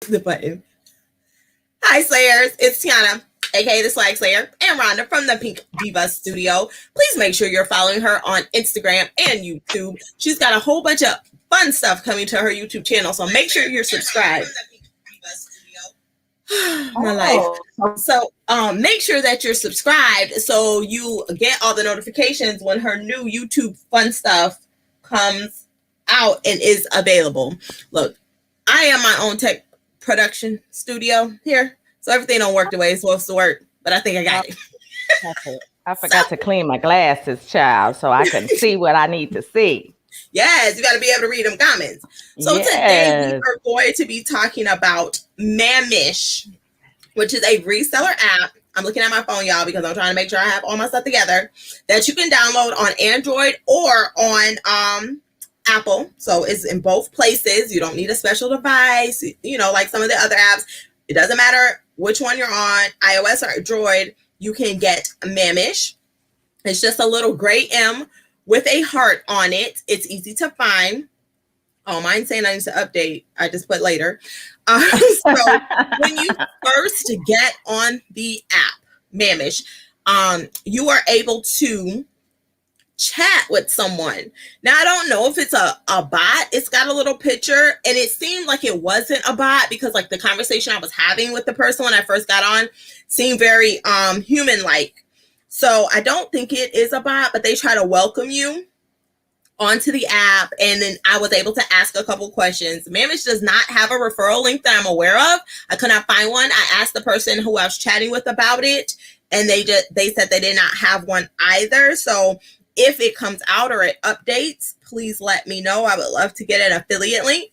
The button. Hi, Slayers. It's Tiana, aka the Swagslayer, and Rhonda from the Pink Diva Studio. Please make sure you're following her on Instagram and YouTube. She's got a whole bunch of fun stuff coming to her YouTube channel, so make sure you're subscribed. My life. So make sure that you're subscribed so you get all the notifications when her new YouTube fun stuff comes out and is available. Look, I am my own tech production studio here, so everything don't work the way it's supposed to work, but I think I got it. I forgot to clean my glasses, child, so I can see what I need to see. Yes, you got to be able to read them comments. So today we are going to be talking about Mamish, which is a reseller app. I'm looking at my phone, y'all, because I'm trying to make sure I have all my stuff together, that you can download on Android or on Apple. So it's in both places. You don't need a special device, you know, like some of the other apps. It doesn't matter which one you're on, iOS or Android, you can get Mamish. It's just a little gray M with a heart on it. It's easy to find. Oh, mine's saying I need to update. I just put later. So when you first get on the app, Mamish, you are able to chat with someone. Now, I don't know if it's a bot. It's got a little picture, and it seemed like it wasn't a bot because like the conversation I was having with the person when I first got on seemed very human-like. So I don't think it is a bot, but they try to welcome you onto the app, and then I was able to ask a couple questions. Mamish does not have a referral link that I'm aware of. I could not find one. I asked the person who I was chatting with about it, and they said they did not have one either. So if it comes out or it updates, please let me know. I would love to get an affiliate link.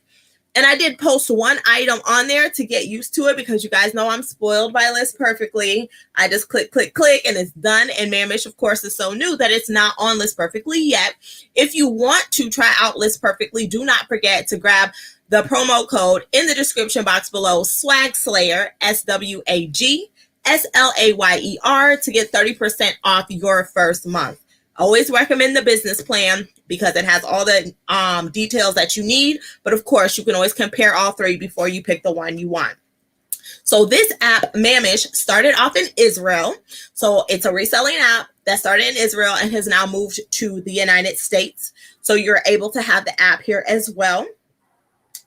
And I did post one item on there to get used to it because you guys know I'm spoiled by List Perfectly. I just click, click, click, and it's done. And Mamish, of course, is so new that it's not on List Perfectly yet. If you want to try out List Perfectly, do not forget to grab the promo code in the description box below, Swagslayer, SWAGSLAYER, to get 30% off your first month. Always recommend the business plan because it has all the details that you need. But of course, you can always compare all three before you pick the one you want. So this app, Mamish, started off in Israel. So it's a reselling app that started in Israel and has now moved to the United States. So you're able to have the app here as well.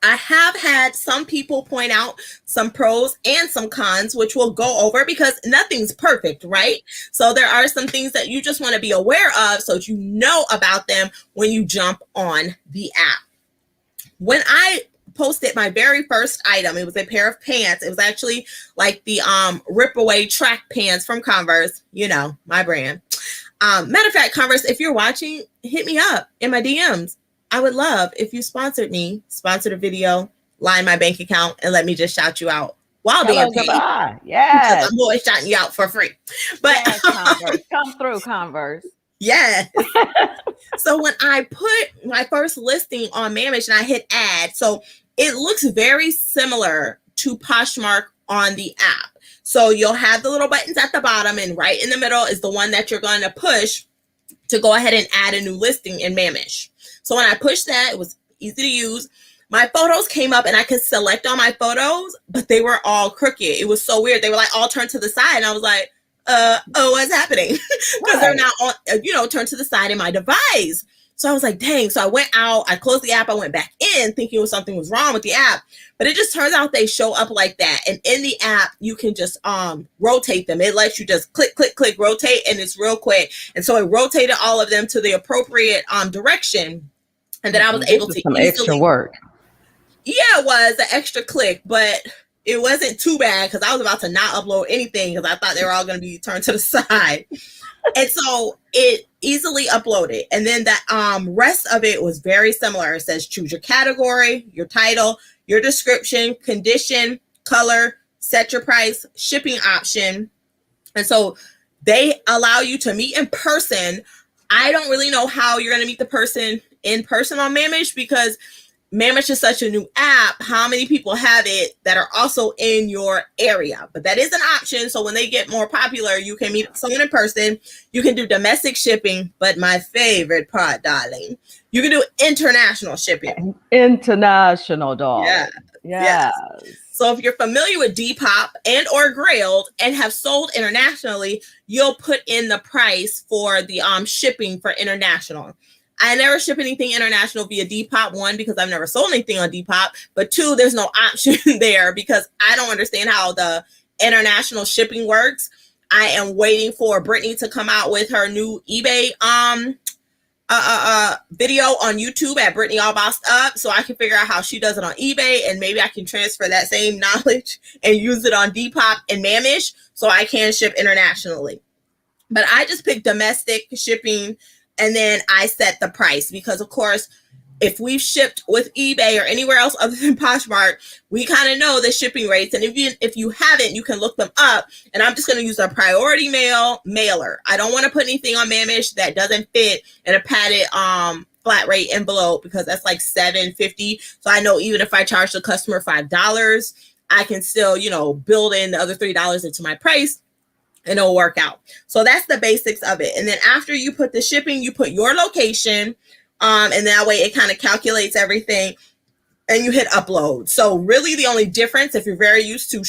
I have had some people point out some pros and some cons, which we'll go over because nothing's perfect, right? So there are some things that you just want to be aware of so that you know about them when you jump on the app. When I posted my very first item, it was a pair of pants. It was actually like the rip away track pants from Converse, you know, my brand. Matter of fact, Converse, if you're watching, hit me up in my DMs. I would love if you sponsored a video, line my bank account, and let me just shout you out while being paid. Yes. I'm always shouting you out for free. But yes, Converse. Come through, Converse. Yes. So when I put my first listing on Mamish and I hit add, so it looks very similar to Poshmark on the app. So you'll have the little buttons at the bottom, and right in the middle is the one that you're going to push to go ahead and add a new listing in Mamish. So when I pushed that, it was easy to use. My photos came up and I could select all my photos, but they were all crooked. It was so weird. They were like all turned to the side. And I was like, what's happening? Because they're now on, turned to the side in my device. So I was like, dang. So I went out, I closed the app, I went back in thinking something was wrong with the app. But it just turns out they show up like that. And in the app, you can just rotate them. It lets you just click, click, click, rotate, and it's real quick. And so it rotated all of them to the appropriate direction. And then I was able to some extra work. Yeah, it was an extra click, but it wasn't too bad because I was about to not upload anything because I thought they were all going to be turned to the side. And so it easily uploaded. And then the rest of it was very similar. It says choose your category, your title, your description, condition, color, set your price, shipping option. And so they allow you to meet in person. I don't really know how you're going to meet the person in person on Mamish because Mamish is such a new app. How many people have it that are also in your area? But that is an option. So when they get more popular, you can meet someone in person. You can do domestic shipping, but my favorite part, darling, you can do international shipping. International, darling. Yeah. Yes. So if you're familiar with Depop and or Grailed and have sold internationally, you'll put in the price for the shipping for international. I never ship anything international via Depop, one, because I've never sold anything on Depop, but two, there's no option there because I don't understand how the international shipping works. I am waiting for Brittany to come out with her new eBay video on YouTube at Brittany All Bossed Up, so I can figure out how she does it on eBay, and maybe I can transfer that same knowledge and use it on Depop and Mamish so I can ship internationally. But I just picked domestic shipping, and then I set the price because, of course, if we've shipped with eBay or anywhere else other than Poshmark, we kind of know the shipping rates. And if you haven't, you can look them up. And I'm just going to use a priority mail mailer. I don't want to put anything on Mamish that doesn't fit in a padded flat rate envelope because that's like $7.50. So I know even if I charge the customer $5, I can still, build in the other $3 into my price. And it'll work out. So that's the basics of it. And then after you put the shipping, you put your location, and that way it kind of calculates everything, and you hit upload. So really the only difference, if you're very used to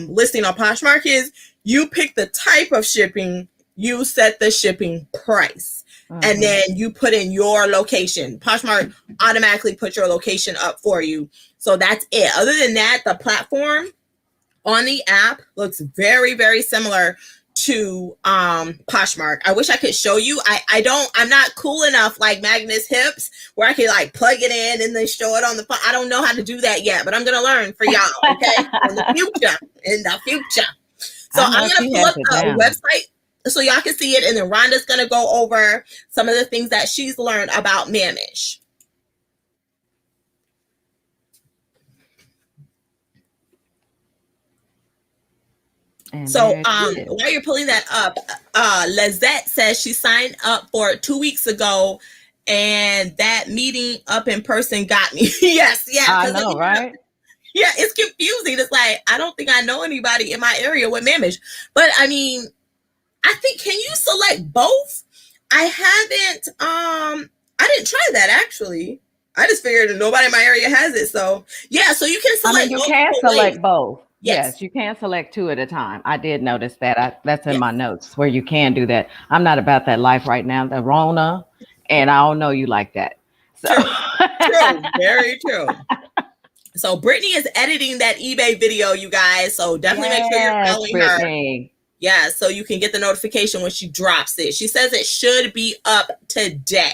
listing on Poshmark, is you pick the type of shipping, you set the shipping price, and then you put in your location. Poshmark automatically puts your location up for you. So that's it. Other than that, the platform on the app looks very, very similar to Poshmark. I wish I could show you. I'm not cool enough like Magnus Hips where I can like plug it in and then show it on the phone. I don't know how to do that yet, but I'm gonna learn for y'all, okay? In the future. So I'm gonna pull up a website so y'all can see it, and then Rhonda's gonna go over some of the things that she's learned about Mamish. So while you're pulling that up, Lizette says she signed up for it 2 weeks ago, and that meeting up in person got me. Yes, I know, right? Yeah, it's confusing. It's like I don't think I know anybody in my area with Mamish, but I mean, I think can you select both? I haven't. I didn't try that actually. I just figured that nobody in my area has it. So yeah, so you can select. You can select both. Yes, you can select two at a time. I did notice that. That's in my notes where you can do that. I'm not about that life right now, the Rona, and I don't know you like that. So. True, very true. So Brittany is editing that eBay video, you guys. So definitely make sure you're following Brittany. her. Yeah, so you can get the notification when she drops it. She says it should be up today.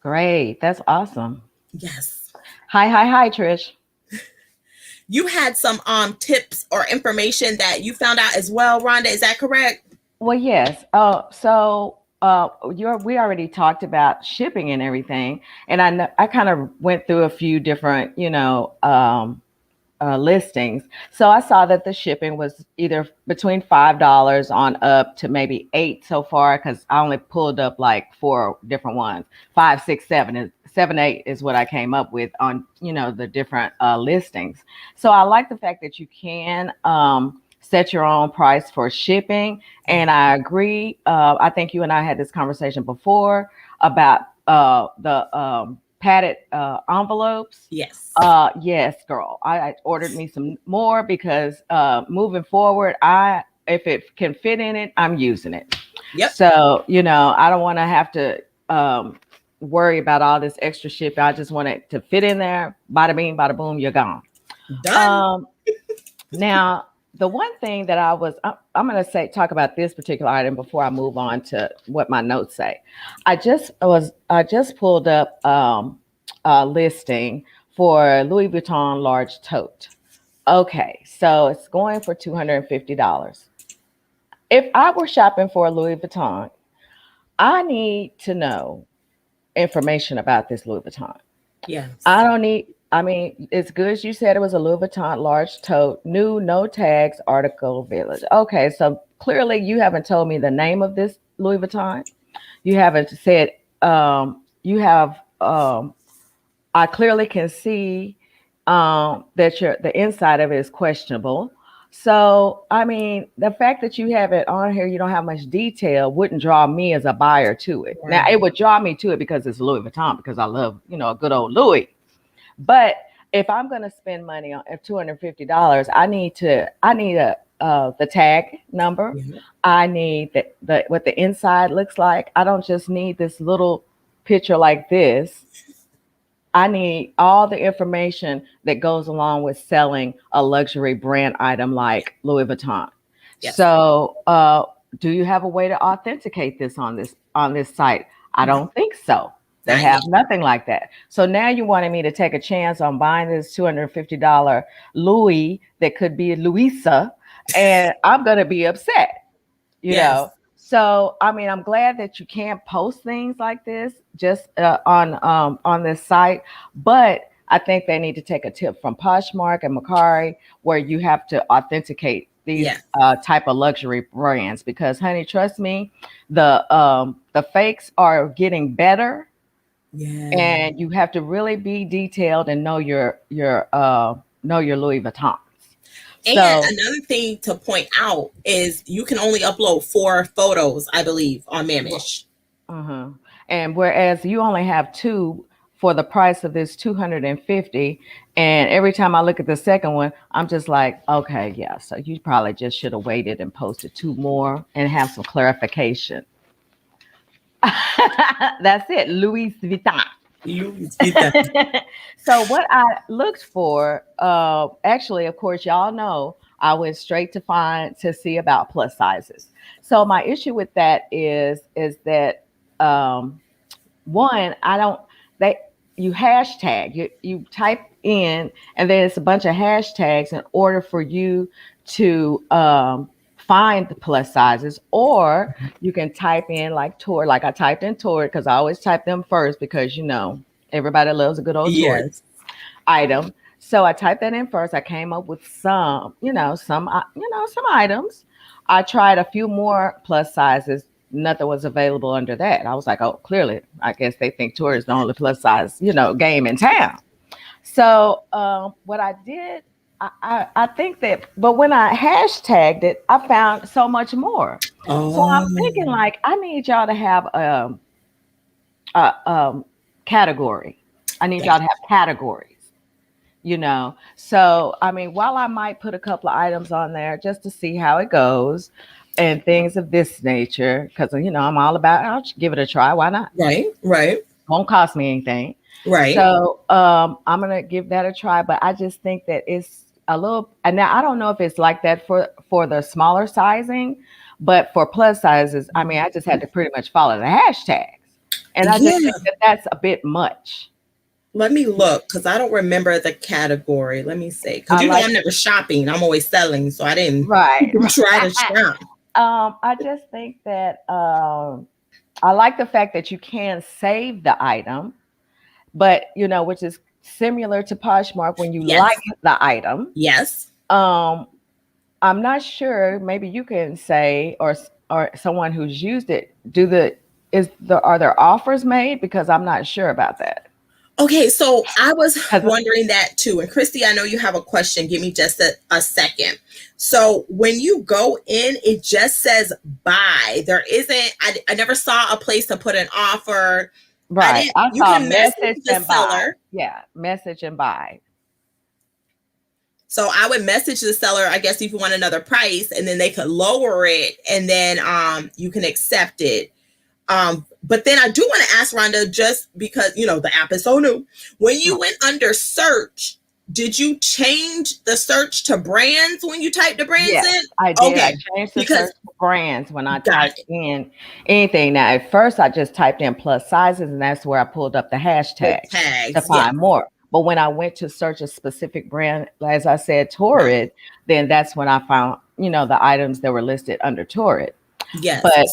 Great, that's awesome. Yes. Hi, Trish. You had some tips or information that you found out as well, Rhonda. Is that correct? Well, yes. So we already talked about shipping and everything, and I kind of went through a few different, listings. So I saw that the shipping was either between $5 on up to maybe $8 so far, because I only pulled up like 4 different ones. 5, 6, 7 7, 8 is what I came up with on, the different listings. So I like the fact that you can set your own price for shipping. And I agree. I think you and I had this conversation before about the padded envelopes. Yes. Yes, girl. I ordered me some more because moving forward, if it can fit in it, I'm using it. Yep. So, I don't want to have to worry about all this extra ship. I just want it to fit in there. Bada bing, bada boom, you're gone. Done. Now, the one thing that I'm going to talk about this particular item before I move on to what my notes say. I just pulled up a listing for Louis Vuitton large tote. Okay, so it's going for $250. If I were shopping for a Louis Vuitton, I need to know information about this Louis Vuitton. Yes. It's good as you said it was a Louis Vuitton large tote, new, no tags, article village. Okay, so clearly you haven't told me the name of this Louis Vuitton. You haven't said, I clearly can see that the inside of it is questionable. So, the fact that you have it on here, you don't have much detail, wouldn't draw me as a buyer to it. Right. Now, it would draw me to it because it's Louis Vuitton, because I love, a good old Louis. But if I'm going to spend money on $250, I need the tag number. Yeah. I need the what the inside looks like. I don't just need this little picture like this. I need all the information that goes along with selling a luxury brand item like Louis Vuitton. Yes. So, do you have a way to authenticate this on this site? I don't think so. They have nothing like that. So now you wanted me to take a chance on buying this $250 Louis that could be Louisa, and I'm gonna be upset, you know. So I mean, I'm glad that you can't post things like this just on this site, but I think they need to take a tip from Poshmark and Mercari, where you have to authenticate these type of luxury brands, because, honey, trust me, the fakes are getting better. Yeah. And you have to really be detailed and know your Louis Vuittons. And another thing to point out is you can only upload 4 photos, I believe, on Mamish. And whereas you only have 2 for the price of this $250, and every time I look at the second one, I'm just like, okay, yeah. So you probably just should have waited and posted 2 more and have some clarification. That's it, Louis Vuitton. So what I looked for, actually, of course, y'all know I went straight to see about plus sizes. So my issue with that is that one, you hashtag, you type in, and then it's a bunch of hashtags in order for you to find the plus sizes, or you can type in like Torrid. Like I typed in Torrid because I always type them first, because everybody loves a good old Torrid item. So I typed that in first. I came up with some items. I tried a few more plus sizes. Nothing was available under that. I was like, oh, clearly, I guess they think Torrid is the only plus size, game in town. So what I did, I think that, but when I hashtagged it, I found so much more. So I'm thinking, like, I need y'all to have a category. I need y'all to have categories, So, I mean, while I might put a couple of items on there just to see how it goes and things of this nature, because, I'm all about, I'll give it a try. Why not? Right. Won't cost me anything. Right. So I'm going to give that a try, but I just think that it's a little, and now I don't know if it's like that for the smaller sizing, but for plus sizes, I mean, I just had to pretty much follow the hashtags. And I just think that that's a bit much. Let me look, because I don't remember the category. Let me see. Because I'm never shopping. I'm always selling, so I didn't try to shop. I just think that I like the fact that you can save the item, but which is similar to Poshmark when you like the item. Yes. I'm not sure. Maybe you can say, or someone who's used it, are there offers made? Because I'm not sure about that. Okay, so I was wondering that too. And Christy, I know you have a question. Give me just a second. So when you go in, it just says buy. There isn't, I never saw a place to put an offer. Right. I saw message and buy. Yeah, message and buy. So I would message the seller, I guess, if you want another price, and then they could lower it, and then you can accept it. But then I do want to ask Rhonda, just because, the app is so new, when you went under search, did you change the search to brands when you typed the brands in? I did. Okay. I changed the search to brands when I typed in anything. Now, at first, I just typed in plus sizes, and that's where I pulled up the hashtag to find more. But when I went to search a specific brand, as I said, Torrid, then that's when I found, the items that were listed under Torrid. Yes. But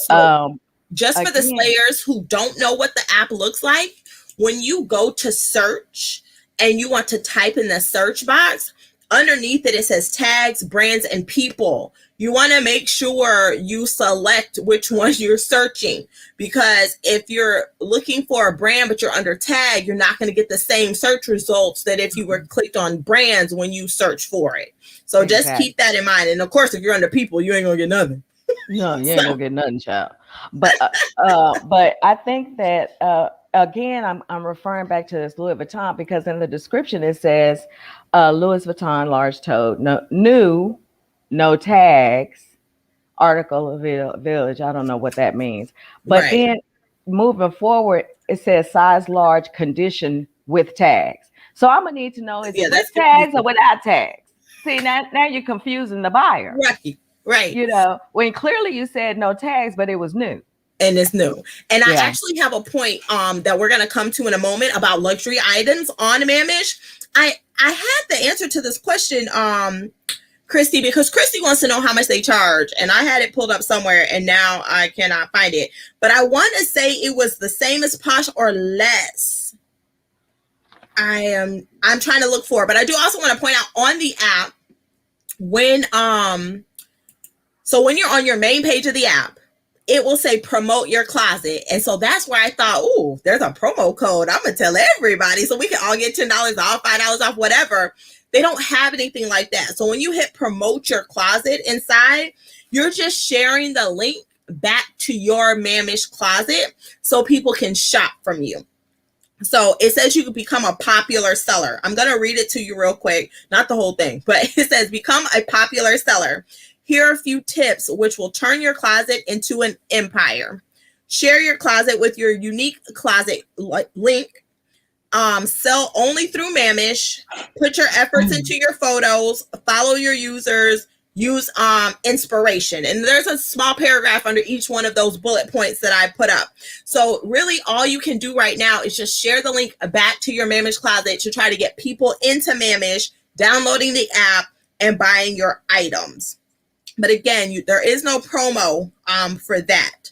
just for the slayers who don't know what the app looks like, when you go to search and you want to type in the search box, underneath it says tags, brands, and people. You want to make sure you select which one you're searching, because if you're looking for a brand but you're under tag, you're not going to get the same search results that if you were clicked on brands when you search for it. So just keep that in mind. And of course, if you're under people, you ain't gonna get nothing. No, you ain't gonna get nothing, child. But I think that again, I'm referring back to this Louis Vuitton because in the description it says Louis Vuitton large tote, no tags, article of village. I don't know what that means. But Right. then moving forward, it says size large, condition with tags. So I'm gonna need to know, is it with That's tags or confusing. without tags? See, now you're confusing the buyer. Right. You know, when clearly you said no tags, but it was new. And it's new. And I Yeah. actually have a point that we're gonna come to in a moment about luxury items on Mamish. I had the answer to this question, Christy, because Christy wants to know how much they charge, and I had it pulled up somewhere and now I cannot find it. But I want to say it was the same as Posh or less. I'm trying to look for it, but I do also want to point out on the app when so when you're on your main page of the app, it will say promote your closet. And so that's where I thought, oh, there's a promo code. I'm going to tell everybody so we can all get $10 off, $5 off, whatever. They don't have anything like that. So when you hit promote your closet inside, you're just sharing the link back to your Mamish closet so people can shop from you. So it says you can become a popular seller. I'm going to read it to you real quick. Not the whole thing, but it says become a popular seller. Here are a few tips which will turn your closet into an empire. Share your closet with your unique closet link. Sell only through Mamish. Put your efforts into your photos. Follow your users. Use inspiration. And there's a small paragraph under each one of those bullet points that I put up. So really all you can do right now is just share the link back to your Mamish closet to try to get people into Mamish, downloading the app, and buying your items. But again, there is no promo for that.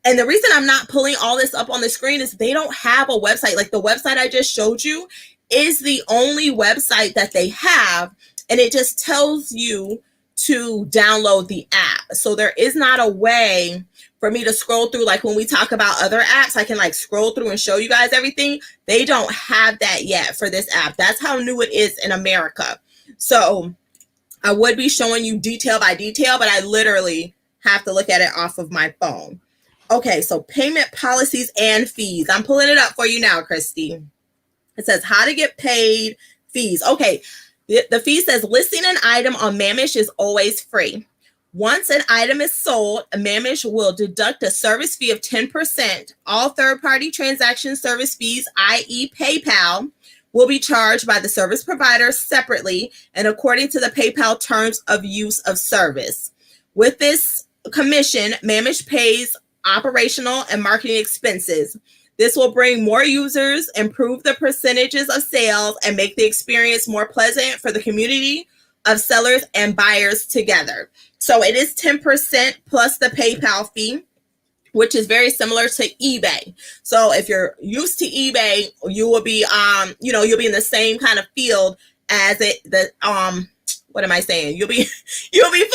And the reason I'm not pulling all this up on the screen is they don't have a website. Like the website I just showed you is the only website that they have. And it just tells you to download the app. So there is not a way for me to scroll through. Like when we talk about other apps, I can like scroll through and show you guys everything. They don't have that yet for this app. That's how new it is in America. So I would be showing you detail by detail, but I literally have to look at it off of my phone. Okay, so payment policies and fees. I'm pulling it up for you now, Christy. It says how to get paid, fees. Okay, the fee says listing an item on Mamish is always free. Once an item is sold, Mamish will deduct a service fee of 10%. All third-party transaction service fees, i.e. PayPal, will be charged by the service provider separately and according to the PayPal terms of use of service. With this commission, Mamish pays operational and marketing expenses. This will bring more users, improve the percentages of sales, and make the experience more pleasant for the community of sellers and buyers together. So it is 10% plus the PayPal fee, which is very similar to eBay. So if you're used to eBay, you will be, you'll be in the same kind of field as what am I saying? You'll be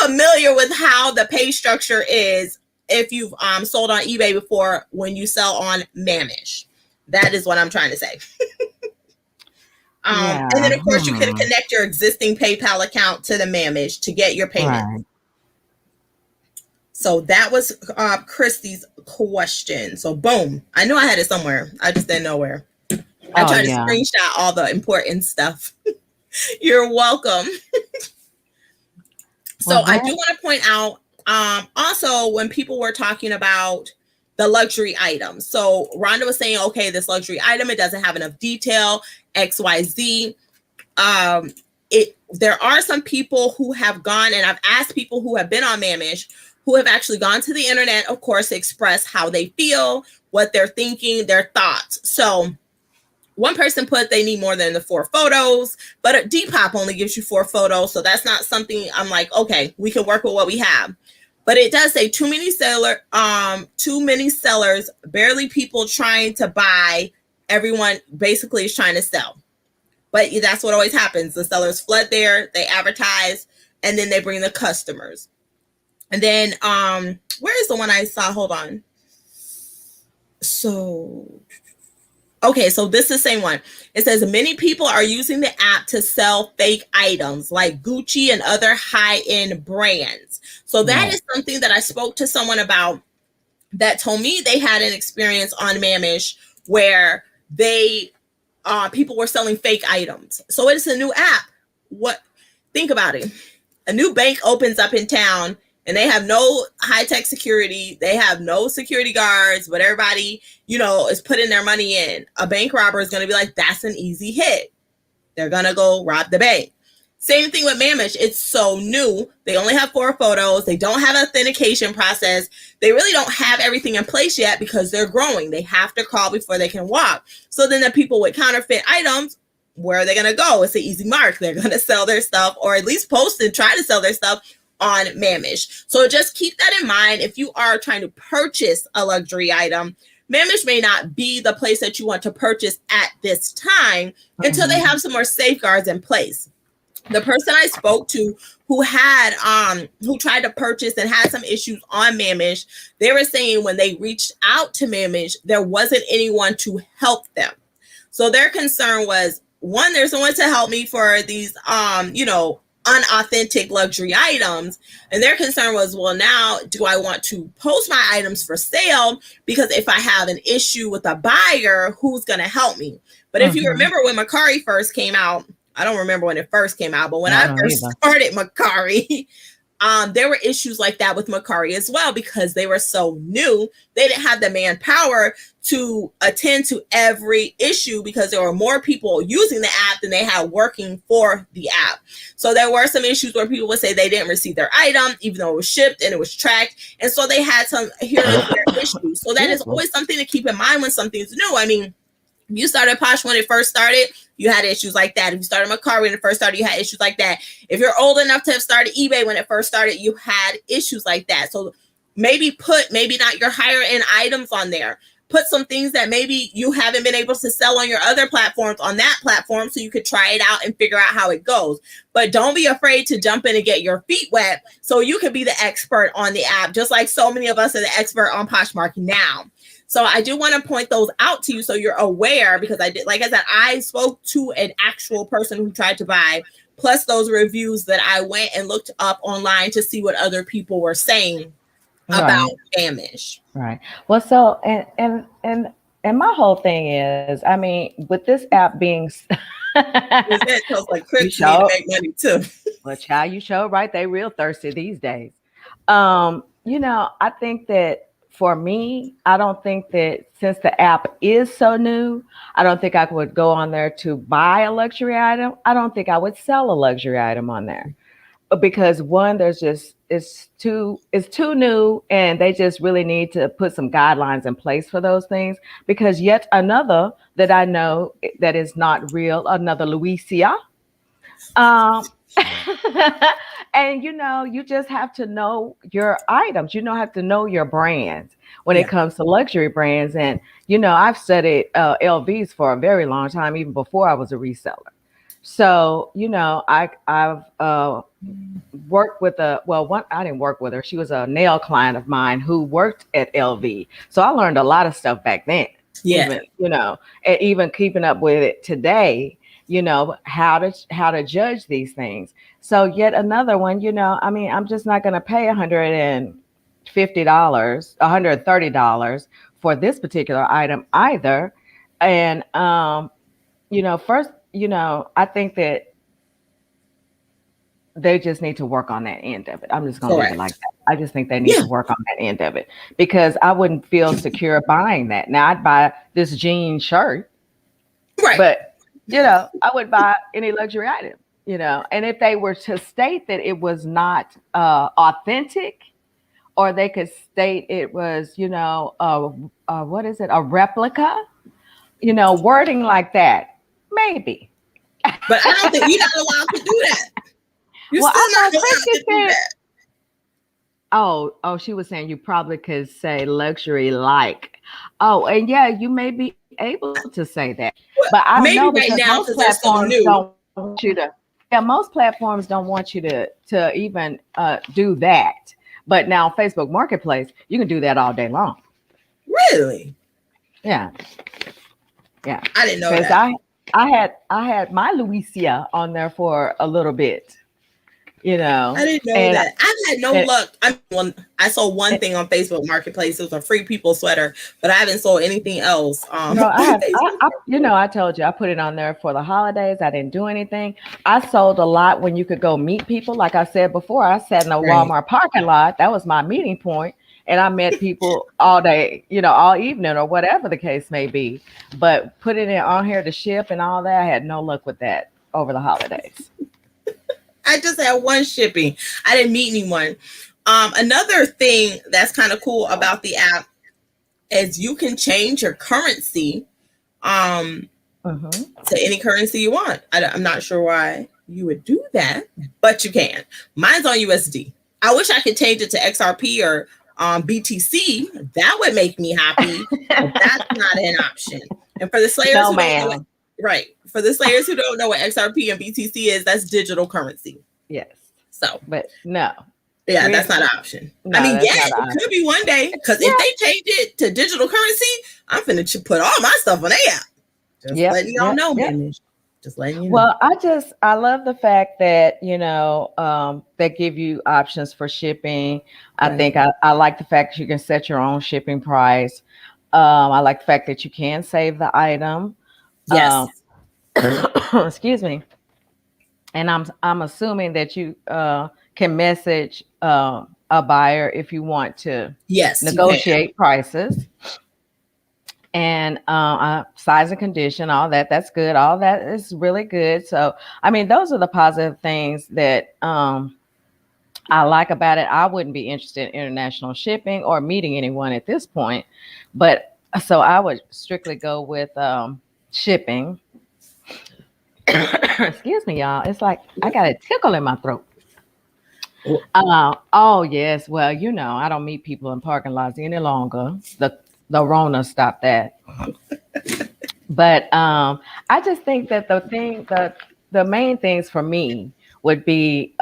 familiar with how the pay structure is if you've sold on eBay before when you sell on Mamish. That is what I'm trying to say. And then of course you can connect your existing PayPal account to the Mamish to get your payment. Right. So that was Christy's question. So boom, I knew I had it somewhere. I just didn't know where. I tried to screenshot all the important stuff. You're welcome. So I do want to point out also when people were talking about the luxury items. So Rhonda was saying, okay, this luxury item, it doesn't have enough detail, XYZ. There are some people who have gone, and I've asked people who have been on Mamish, who have actually gone to the internet, of course, to express how they feel, what they're thinking, their thoughts. So one person put they need more than the 4 photos, but Depop only gives you 4 photos. So that's not something I'm like, okay, we can work with what we have. But it does say too many sellers, barely people trying to buy. Everyone basically is trying to sell. But that's what always happens. The sellers flood there, they advertise, and then they bring the customers. And then, where is the one I saw? Hold on. So, okay, so this is the same one. It says many people are using the app to sell fake items like Gucci and other high-end brands. So that is something that I spoke to someone about that told me they had an experience on Mamish where they people were selling fake items. So it's a new app. Think about it. A new bank opens up in town and they have no high-tech security. They have no security guards, but everybody, is putting their money in. A bank robber is going to be like, that's an easy hit. They're going to go rob the bank. Same thing with Mamish. It's so new. They only have 4 photos. They don't have an authentication process. They really don't have everything in place yet because they're growing. They have to crawl before they can walk. So then the people with counterfeit items, where are they going to go? It's an easy mark. They're going to sell their stuff, or at least post and try to sell their stuff on Mamish. So just keep that in mind. If you are trying to purchase a luxury item, Mamish may not be the place that you want to purchase at this time until they have some more safeguards in place. The person I spoke to who tried to purchase and had some issues on Mamish, they were saying when they reached out to Mamish, there wasn't anyone to help them. So their concern was, one, there's no one to help me for these, unauthentic luxury items. And their concern was, well, now do I want to post my items for sale? Because if I have an issue with a buyer, who's going to help me? But if you remember when Mercari first came out, I don't remember when it first came out, but when I first started Mercari, there were issues like that with Mercari as well, because they were so new. They didn't have the manpower to attend to every issue because there were more people using the app than they had working for the app. So there were some issues where people would say they didn't receive their item, even though it was shipped and it was tracked. And so they had some here and there issues. So that is always something to keep in mind when something's new. I mean, you started Posh when it first started, you had issues like that. If you started Mercari when it first started, you had issues like that. If you're old enough to have started eBay when it first started, you had issues like that. So maybe not your higher end items on there. Put some things that maybe you haven't been able to sell on your other platforms on that platform so you could try it out and figure out how it goes. But don't be afraid to jump in and get your feet wet so you can be the expert on the app, just like so many of us are the expert on Poshmark now. So I do want to point those out to you so you're aware, because I spoke to an actual person who tried to buy, plus those reviews that I went and looked up online to see what other people were saying about Mamish. Right. Well, so and my whole thing is, I mean, with this app being it feels like Chris need to make money too. Well, child, you show right, they real thirsty these days. I think that for me, I don't think that since the app is so new, I don't think I would go on there to buy a luxury item. I don't think I would sell a luxury item on there. Because one, it's too new, and they just really need to put some guidelines in place for those things. Because yet another that I know that is not real, another Louisia. And you just have to know your items. Have to know your brands when it comes to luxury brands. And I've studied LVs for a very long time, even before I was a reseller. So, I've worked with I didn't work with her. She was a nail client of mine who worked at LV. So I learned a lot of stuff back then. Yeah. Even, and even keeping up with it today, how to judge these things. So yet another one, I'm just not going to pay $150, $130 for this particular item either. And, first, I think that they just need to work on that end of it. I'm just going to leave it like that. I just think they need to work on that end of it, because I wouldn't feel secure buying that. Now I'd buy this jean shirt, but I would buy any luxury item, and if they were to state that it was not authentic, or they could state it was, what is it? A replica, wording like that. Maybe. But I don't think you're not allowed to do that. You're still not allowed to do that. Oh, she was saying you probably could say luxury like. Oh, and you may be able to say that. But I don't know, because now, most platforms don't want you to. Yeah, most platforms don't want you to even do that. But now Facebook Marketplace, you can do that all day long. Really? Yeah. Yeah. I didn't know that. I had my Louisia on there for a little bit, I didn't know that. I had no luck. I sold one thing on Facebook Marketplace. It was a Free People sweater, but I haven't sold anything else. No, I told you I put it on there for the holidays. I didn't do anything. I sold a lot when you could go meet people. Like I said before, I sat in a Walmart parking lot. That was my meeting point. And I met people all day, all evening or whatever the case may be. But putting it on here to ship and all that, I had no luck with that over the holidays. I just had one shipping. I didn't meet anyone. Another thing that's kind of cool about the app is you can change your currency to any currency you want. I'm not sure why you would do that, but you can. Mine's on USD. I wish I could change it to XRP or BTC. That would make me happy, but that's not an option. And for the slayers who don't know for the slayers who don't know what XRP and BTC is, that's digital currency. Yes. So, but no. Yeah, that's not an option. No, I mean, it could be one day, because if they change it to digital currency, I'm finna put all my stuff on their app. Just letting y'all know, man. Just letting you know. Well, I love the fact that, they give you options for shipping. I think I like the fact that you can set your own shipping price. I like the fact that you can save the item. Yes. Excuse me. And I'm assuming that you can message a buyer if you want to negotiate prices. And size and condition, all that, that's good. All that is really good. So, I mean, those are the positive things that I like about it. I wouldn't be interested in international shipping or meeting anyone at this point. But so I would strictly go with shipping. Excuse me, y'all. It's like I got a tickle in my throat. Oh, yes. Well, I don't meet people in parking lots any longer. The Rona stopped that. But I just think that the main things for me would be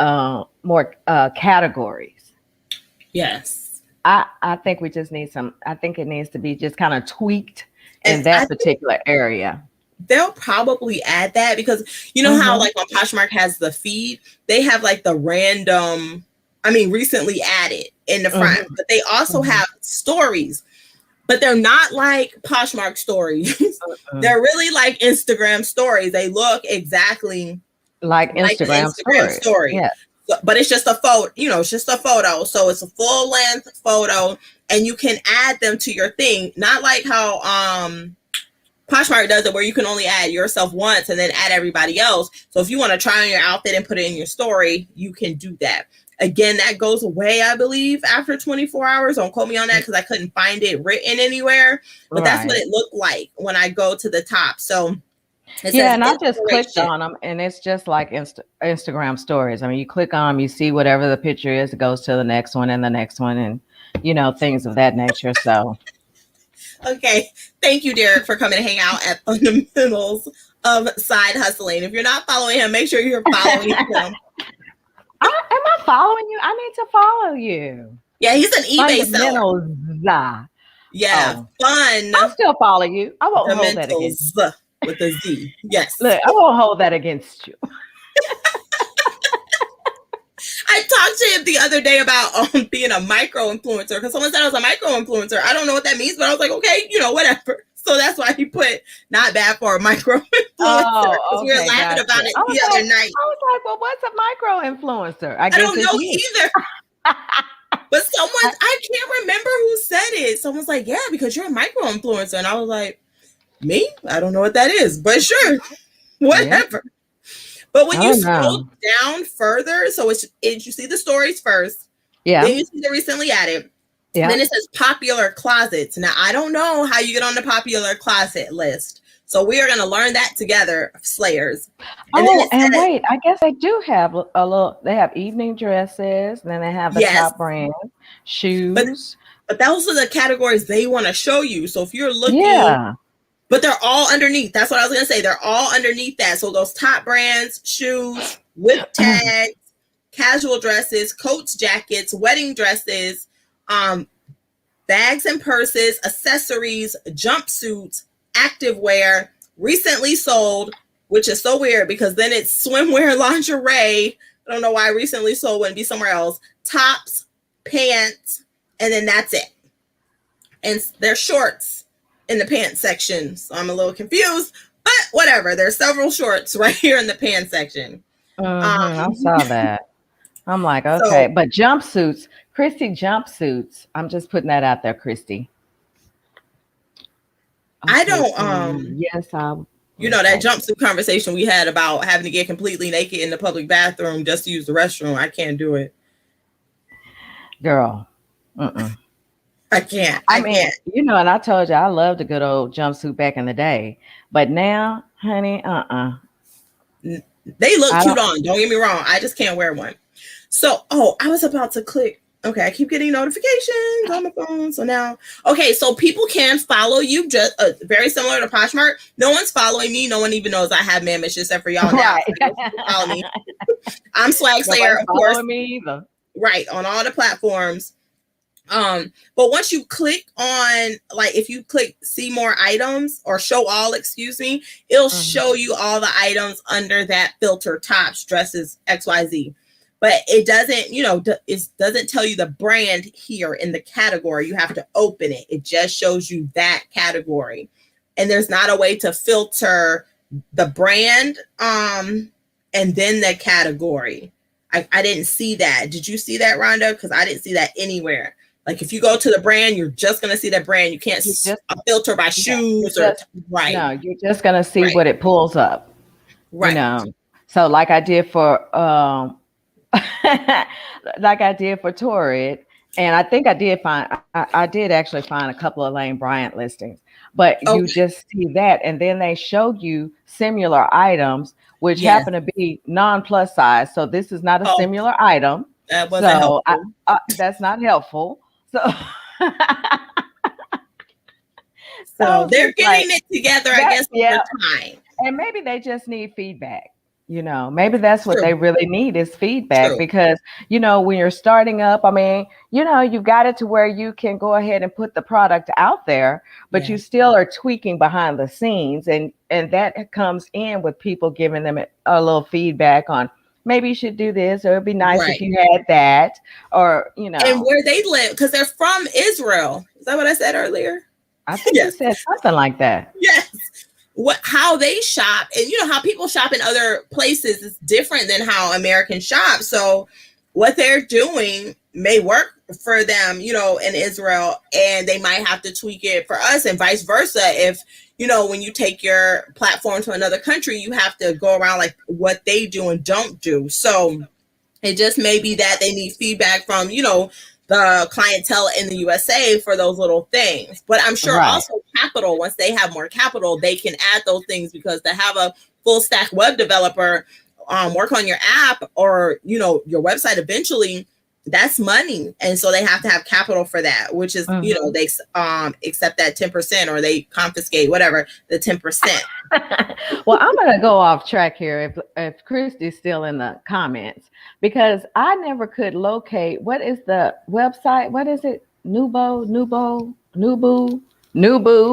more categories. Yes. I think we just need I think it needs to be just kind of tweaked in that particular area. They'll probably add that because how like when Poshmark has the feed, they have like the random, recently added in the front, but they also have stories. But they're not like Poshmark stories. They're really like Instagram stories. They look exactly like Instagram story. Yeah. So, but it's just a photo, it's just a photo. So it's a full length photo and you can add them to your thing. Not like how Poshmark does it where you can only add yourself once and then add everybody else. So if you want to try on your outfit and put it in your story, you can do that. Again, that goes away, I believe, after 24 hours. Don't quote me on that because I couldn't find it written anywhere. But that's what it looked like when I go to the top. So and I just clicked on them, and it's just like Instagram stories. You click on them, you see whatever the picture is, it goes to the next one and the next one, and things of that nature. So, okay, thank you, Derek, for coming to hang out at Fundamentals of Side Hustling. If you're not following him, make sure you're following him. Am I following you? I need to follow you. Yeah, he's an eBay seller. Yeah, fun. I'll still follow you. I won't hold that against you. With a Z. Yes. Look, I won't hold that against you. I talked to him the other day about being a micro influencer because someone said I was a micro influencer. I don't know what that means, but I was like, okay, whatever. So that's why he put not bad for a micro influencer. We were laughing about it the other night. I was like, well, what's a micro influencer? I don't know either. But I can't remember who said it. Someone's like, yeah, because you're a micro influencer. And I was like, me? I don't know what that is, but sure, whatever. Yeah. But when you scroll down further, so you see the stories first. Yeah. Then you see the recently added. Yeah. Then it says popular closets. Now, I don't know how you get on the popular closet list. So we are going to learn that together, Slayers. And wait, I guess they do have they have evening dresses, and then they have the top brand, shoes. But those are the categories they want to show you. So if you're looking, but they're all underneath. That's what I was going to say. They're all underneath that. So those top brands, shoes, with tags, casual dresses, coats, jackets, wedding dresses, bags and purses, accessories, jumpsuits, activewear, recently sold, which is so weird because then it's swimwear, lingerie, I don't know why recently sold wouldn't be somewhere else. Tops, pants, and then that's it. And there's shorts in the pants section. So I'm a little confused, but whatever. There's several shorts right here in the pants section. I saw that. I'm like, okay. But jumpsuits, Christy jumpsuits. I'm just putting that out there, Christy. Okay, I don't, yes, you know, that jumpsuit conversation we had about having to get completely naked in the public bathroom just to use the restroom. I can't do it. Girl. I can't. I mean, you know, and I told you I loved a good old jumpsuit back in the day. But now, honey, They look cute on. Don't get me wrong. I just can't wear one. So, I was about to click. Okay, I keep getting notifications on my phone. So now, okay, so people can follow you, just very similar to Poshmark. No one's following me. No one even knows I have Mamish except for y'all now. Right. Follow me. I'm Swagslayer, of course. Me either. Right, on all the platforms. But once you click on, like, if you click see more items or show all, excuse me, it'll show you all the items under that filter: tops, dresses, XYZ. But it doesn't, you know, it doesn't tell you the brand here in the category. You have to open it. It just shows you that category. And there's not a way to filter the brand and then the category. I didn't see that. Did you see that, Rhonda? Because I didn't see that anywhere. Like, if you go to the brand, you're just going to see that brand. You can't filter by shoes right. No, you're just going to see what it pulls up. Right. You know? So like I did for Torrid, and I think I did actually find a couple of Lane Bryant listings, but you just see that, and then they showed you similar items, which happen to be non-plus size. So this is not a similar item. That wasn't helpful. That's not helpful. So they're getting it together, I guess, over time. And maybe they just need feedback. You know, maybe that's what they really need is feedback, because, you know, when you're starting up, I mean, you know, you've got it to where you can go ahead and put the product out there, but you still are tweaking behind the scenes. And that comes in with people giving them a little feedback on maybe you should do this, or it'd be nice if you had that, or, you know. And where they live, because they're from Israel. Is that what I said earlier? I think you said something like that. Yes. How they shop, and you know how people shop in other places is different than how Americans shop. So what they're doing may work for them, you know, in Israel, and they might have to tweak it for us, and vice versa. If, you know, when you take your platform to another country, you have to go around like what they do and don't do. So it just may be that they need feedback from, you know, the clientele in the USA for those little things. But I'm sure also capital, once they have more capital, they can add those things, because to have a full stack web developer work on your app or, you know, your website eventually, that's money. And so they have to have capital for that, which is, you know, they accept that 10%, or they confiscate whatever, the 10%. Well, I'm going to go off track here if Christy's still in the comments, because I never could locate, what is the website? What is it? Nubu.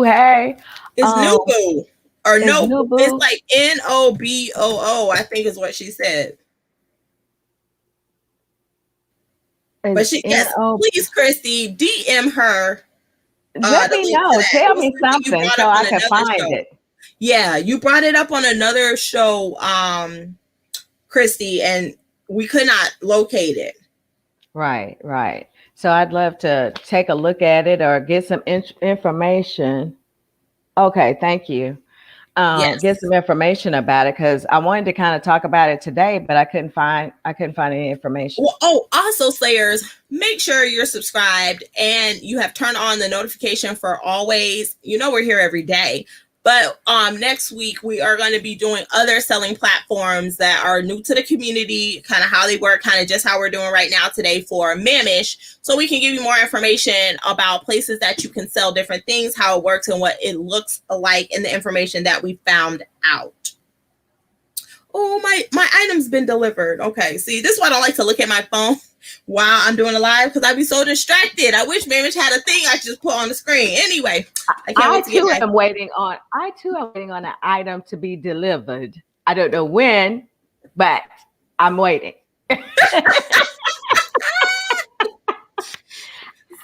Hey, it's Nubu or no, Nubu? It's like NOBOO, I think is what she said. But she, please, Christy, DM her. Let me know. Tell me something so I can find it. Yeah, you brought it up on another show, Christy, and we could not locate it. Right. So I'd love to take a look at it or get some information. Okay, thank you. Get some information about it, because I wanted to kind of talk about it today, but I couldn't find any information. Well, also, Slayers, make sure you're subscribed and you have turned on the notification for always. You know, we're here every day. But next week, we are going to be doing other selling platforms that are new to the community, kind of how they work, kind of just how we're doing right now today for Mamish. So we can give you more information about places that you can sell different things, how it works, and what it looks like, and the information that we found out. Oh, my item's been delivered. Okay, see, this is why I don't like to look at my phone while I'm doing a live, because I'd be so distracted. I wish Mamish had a thing I could just put on the screen. Anyway, I too am waiting on an item to be delivered. I don't know when, but I'm waiting.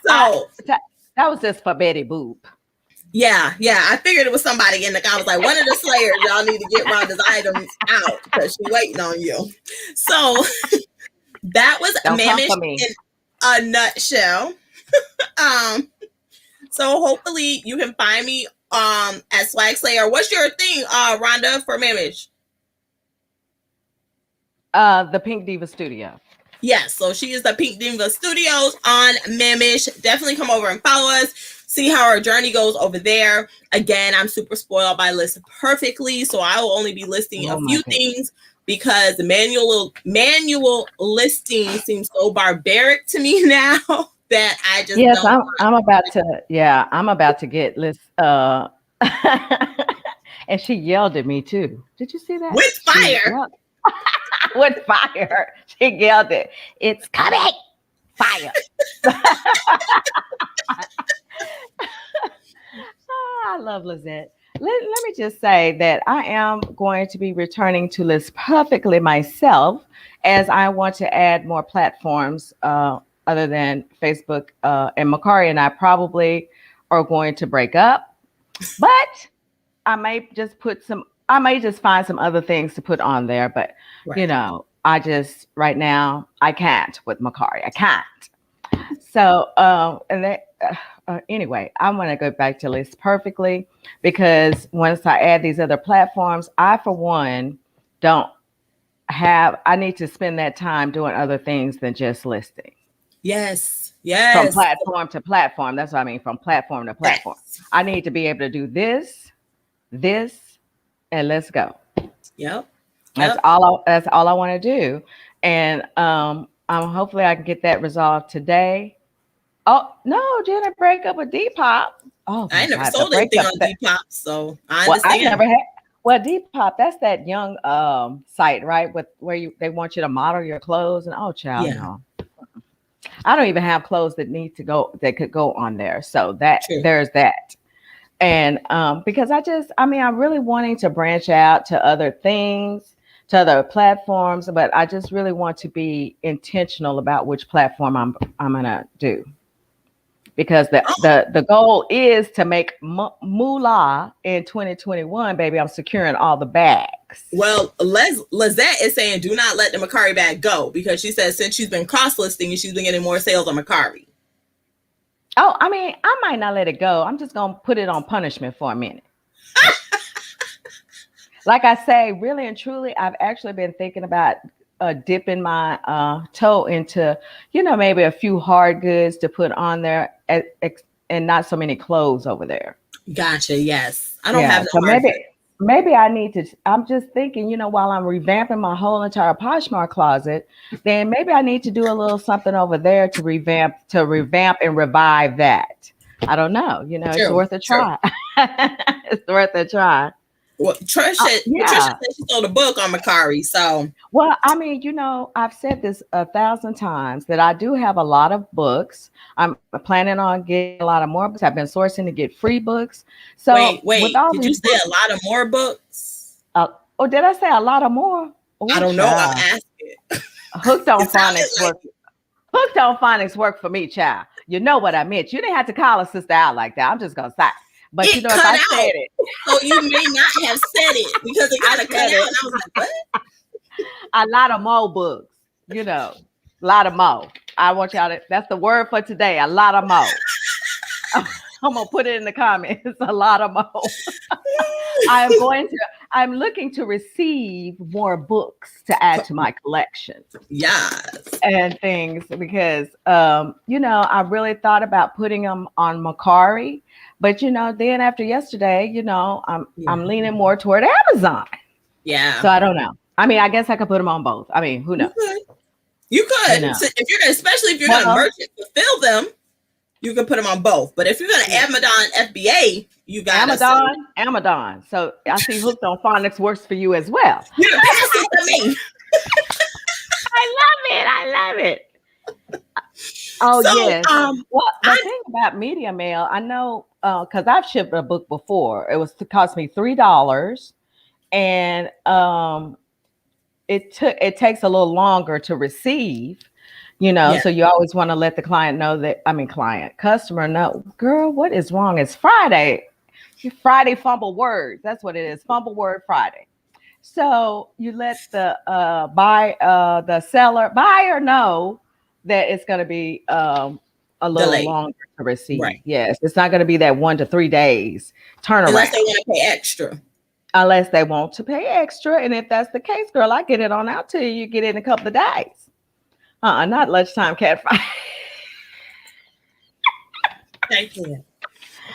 So that was just for Betty Boop. Yeah. I figured it was somebody in the. I was like, one of the Slayers, y'all need to get Rhonda's items out because she's waiting on you. So that was Mamish in a nutshell. So hopefully you can find me at Swagslayer. What's your thing, Rhonda, for Mamish? The Pink Diva Studio. Yes, so she is the Pink Diva Studios on Mamish. Definitely come over and follow us. See how our journey goes over there. Again, I'm super spoiled by List Perfectly, so I will only be listing a few things because manual listing seems so barbaric to me now that I just I'm about to get list. And she yelled at me too. Did you see that? With fire. With fire. She yelled it. It's coming. Fire. I love Lizette. Let me just say that I am going to be returning to List Perfectly myself, as I want to add more platforms other than Facebook. And Makari and I probably are going to break up, but I may just find some other things to put on there. But right now I can't with Makari. I can't. So anyway, I'm going to go back to List Perfectly because once I add these other platforms, I, for one, I need to spend that time doing other things than just listing. Yes. From platform to platform. That's what I mean. From platform to platform. Yes. I need to be able to do this, and let's go. Yep. That's all I want to do. And hopefully I can get that resolved today. Oh, no, didn't break up with Depop. Oh, I never sold anything on Depop, so I understand. I never had. Well, Depop, that's that young site, right? Where they want you to model your clothes, and no, I don't even have clothes that could go on there. So there's that. And because I'm really wanting to branch out to other things, to other platforms, but I just really want to be intentional about which platform I'm gonna do. Because the goal is to make moolah in 2021, baby. I'm securing all the bags. Well, Lizette is saying do not let the Makari bag go because she says since she's been cross-listing, she's been getting more sales on Makari. Oh, I might not let it go. I'm just going to put it on punishment for a minute. Like I say, really and truly, I've actually been thinking about dipping my toe into, maybe a few hard goods to put on there and not so many clothes over there. Gotcha. Yes. I don't have no hard goods. Maybe I need to, I'm just thinking, while I'm revamping my whole entire Poshmark closet, then maybe I need to do a little something over there to revamp and revive that. I don't know. It's worth a try. It's worth a try. Well, Trisha said she sold a book on Makari. So, well, I've said this 1,000 times that I do have a lot of books. I'm planning on getting a lot of more books. I've been sourcing to get free books. So, wait, did you say a lot of more books? Did I say a lot of more? I don't know. I'm asking. Hooked on phonics work. Hooked on phonics work for me, child. You know what I meant. You didn't have to call a sister out like that. I'm just gonna say. But if I said it, so you may not have said it because it got to cut out. And I was like, what? A lot of more books, a lot of more. I want y'all to. That's the word for today. A lot of more. I'm gonna put it in the comments. A lot of more. I'm looking to receive more books to add to my collection. Yes. And things because I really thought about putting them on Makari. But then after yesterday, I'm leaning more toward Amazon. Yeah. So I don't know. I guess I could put them on both. Who knows? You could. So especially if you're gonna merchant fulfill them, you can put them on both. But if you're gonna Amazon FBA, you got Amazon. So I see Hooked on Phonics works for you as well. You can pass it to me. I love it. Oh, so, yes. The thing about Media Mail, I know because I've shipped a book before. It cost me $3, and it takes a little longer to receive, Yeah. so you always want to let the customer know, girl, what is wrong? It's Friday fumble words. That's what it is. Fumble word Friday. So you let the buyer know that it's going to be a little Delayed. longer to receive. Right. Yes, it's not going to be that 1 to 3 days turnaround. Unless they want to pay extra. Unless they want to pay extra. And if that's the case, girl, I get it on out to you. You get it in a couple of days. Not lunchtime cat fight. Thank you.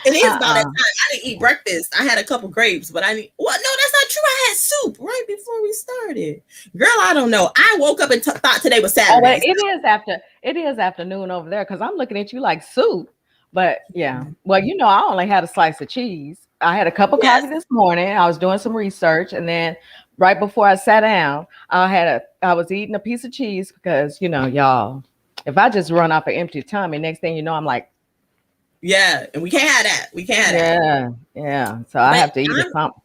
It is about that time. I didn't eat breakfast. I had a couple grapes, but no, that's not true. I had soup right before we started. Girl, I don't know. I woke up and thought today was Saturday. It is afternoon over there because I'm looking at you like soup. But yeah, well, I only had a slice of cheese. I had a cup of coffee this morning. I was doing some research, and then right before I sat down, I was eating a piece of cheese because y'all, if I just run off an empty tummy, next thing you know, I'm like, yeah, and we can't have that. We can't have that. Yeah. So I have to eat something.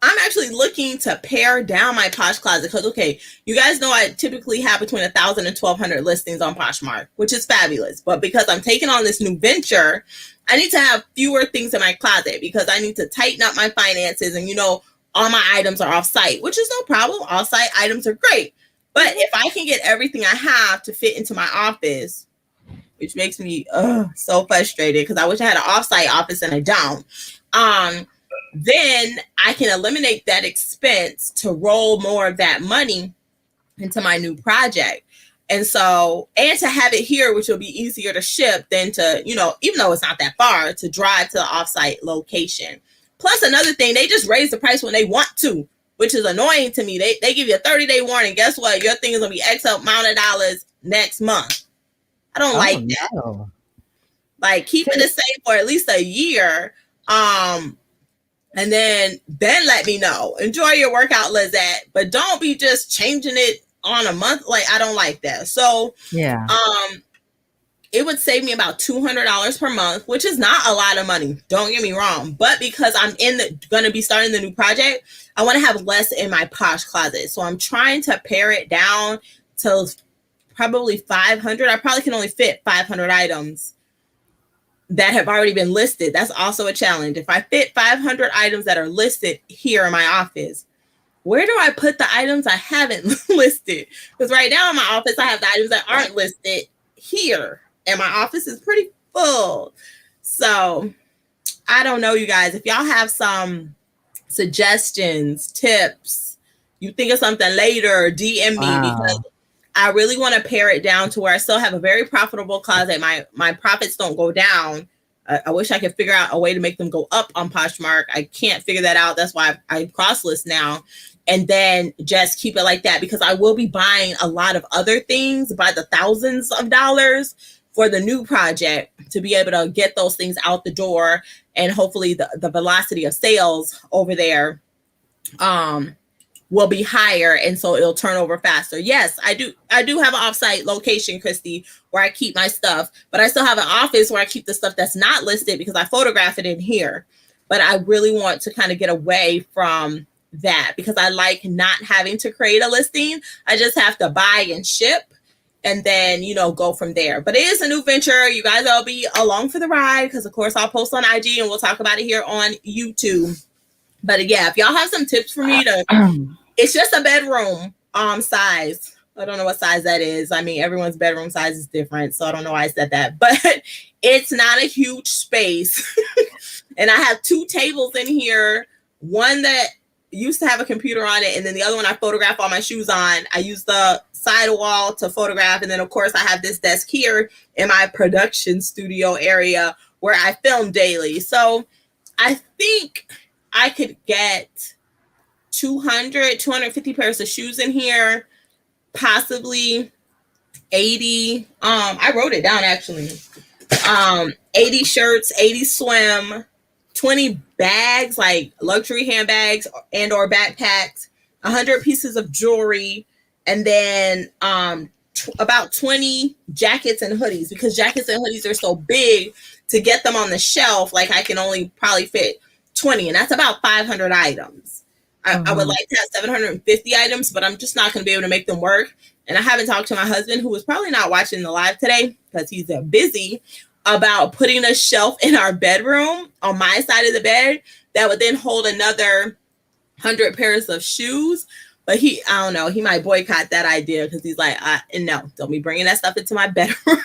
I'm actually looking to pare down my Posh Closet because, okay, you guys know I typically have between 1,000 and 1,200 listings on Poshmark, which is fabulous. But because I'm taking on this new venture, I need to have fewer things in my closet because I need to tighten up my finances. And, all my items are off-site, which is no problem. Off-site items are great. But if I can get everything I have to fit into my office, which makes me so frustrated because I wish I had an off-site office and I don't. Then I can eliminate that expense to roll more of that money into my new project. And to have it here, which will be easier to ship than to, even though it's not that far, to drive to the offsite location. Plus another thing, they just raise the price when they want to, which is annoying to me. They give you a 30-day warning. Guess what? Your thing is going to be X amount of dollars next month. I don't like that. No. Like keep it the same for at least a year. And then let me know. Enjoy your workout, Lizette, but don't be just changing it on a month. Like I don't like that. So yeah. It would save me about $200 per month, which is not a lot of money. Don't get me wrong. But because I'm going to be starting the new project, I want to have less in my Posh Closet. So I'm trying to pare it down to probably 500. I probably can only fit 500 items that have already been listed. That's also a challenge. If I fit 500 items that are listed here in my office, where do I put the items I haven't listed? Because right now in my office, I have the items that aren't listed here. And my office is pretty full. So I don't know, you guys. If y'all have some suggestions, tips, you think of something later, DM me because I really want to pare it down to where I still have a very profitable closet. My profits don't go down. I wish I could figure out a way to make them go up on Poshmark. I can't figure that out. That's why I cross-list now. And then just keep it like that because I will be buying a lot of other things by the thousands of dollars for the new project to be able to get those things out the door. And hopefully the velocity of sales over there will be higher. And so it'll turn over faster. Yes, I do have an offsite location, Christy, where I keep my stuff, but I still have an office where I keep the stuff that's not listed because I photograph it in here. But I really want to kind of get away from that because I like not having to create a listing. I just have to buy and ship and then, go from there. But it is a new venture. You guys will be along for the ride because, of course, I'll post on IG and we'll talk about it here on YouTube. But yeah, if y'all have some tips for me it's just a bedroom size. I don't know what size that is. I mean, everyone's bedroom size is different. So I don't know why I said that, but it's not a huge space. And I have 2 tables in here. One that used to have a computer on it. And then the other one I photograph all my shoes on. I use the side wall to photograph. And then of course I have this desk here in my production studio area where I film daily. So I think I could get 250 pairs of shoes in here, possibly 80. I wrote it down actually. 80 shirts, 80 swim, 20 bags, like luxury handbags and or backpacks, 100 pieces of jewelry, and then about 20 jackets and hoodies because jackets and hoodies are so big to get them on the shelf. Like I can only probably fit 20 and that's about 500 items. I would like to have 750 items, but I'm just not going to be able to make them work. And I haven't talked to my husband, who was probably not watching the live today because he's busy, about putting a shelf in our bedroom on my side of the bed that would then hold another 100 pairs of shoes. But I don't know, he might boycott that idea because he's like, no, don't be bringing that stuff into my bedroom.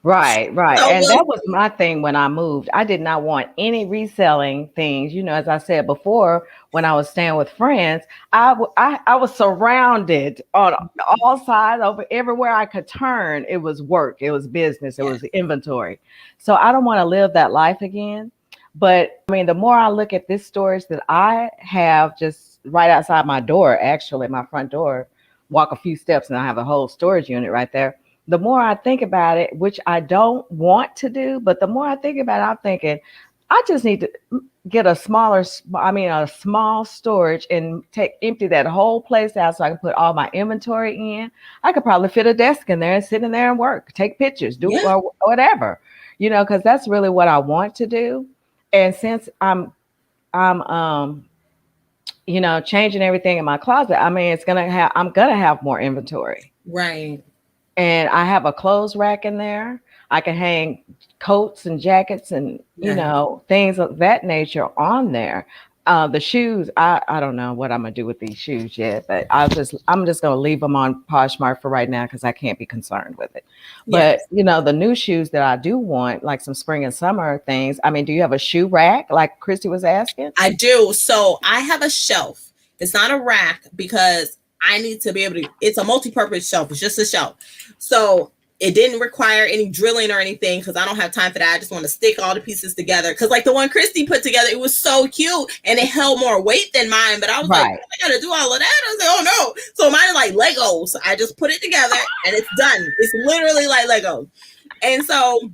Right. So and that was my thing when I moved. I did not want any reselling things. You know, as I said before, when I was staying with friends, I was surrounded on all sides, over everywhere I could turn. It was work, it was business, it was inventory. So I don't want to live that life again. But I mean, the more I look at this storage that I have just right outside my door, actually, my front door, walk a few steps and I have a whole storage unit right there. The more I think about it, which I don't want to do, but the more I think about it, I'm thinking, I just need to get a small storage and empty that whole place out so I can put all my inventory in. I could probably fit a desk in there and sit in there and work, take pictures, or whatever, you know, because that's really what I want to do. And since I'm you know, changing everything in my closet, I mean, I'm gonna have more inventory. Right. And I have a clothes rack in there. I can hang coats and jackets and, you know, things of that nature on there. The shoes, I don't know what I'm going to do with these shoes yet, but I'm just going to leave them on Poshmark for right now because I can't be concerned with it. But, you know, the new shoes that I do want, like some spring and summer things. I mean, do you have a shoe rack like Christy was asking? I do. So I have a shelf. It's not a rack because I need to be able to, it's a multi-purpose shelf. It's just a shelf. So it didn't require any drilling or anything because I don't have time for that. I just want to stick all the pieces together. Because like the one Christy put together, it was so cute and it held more weight than mine. But I was like, I got to do all of that. I was like, oh no. So mine is like Legos. I just put it together and it's done. It's literally like Legos. And so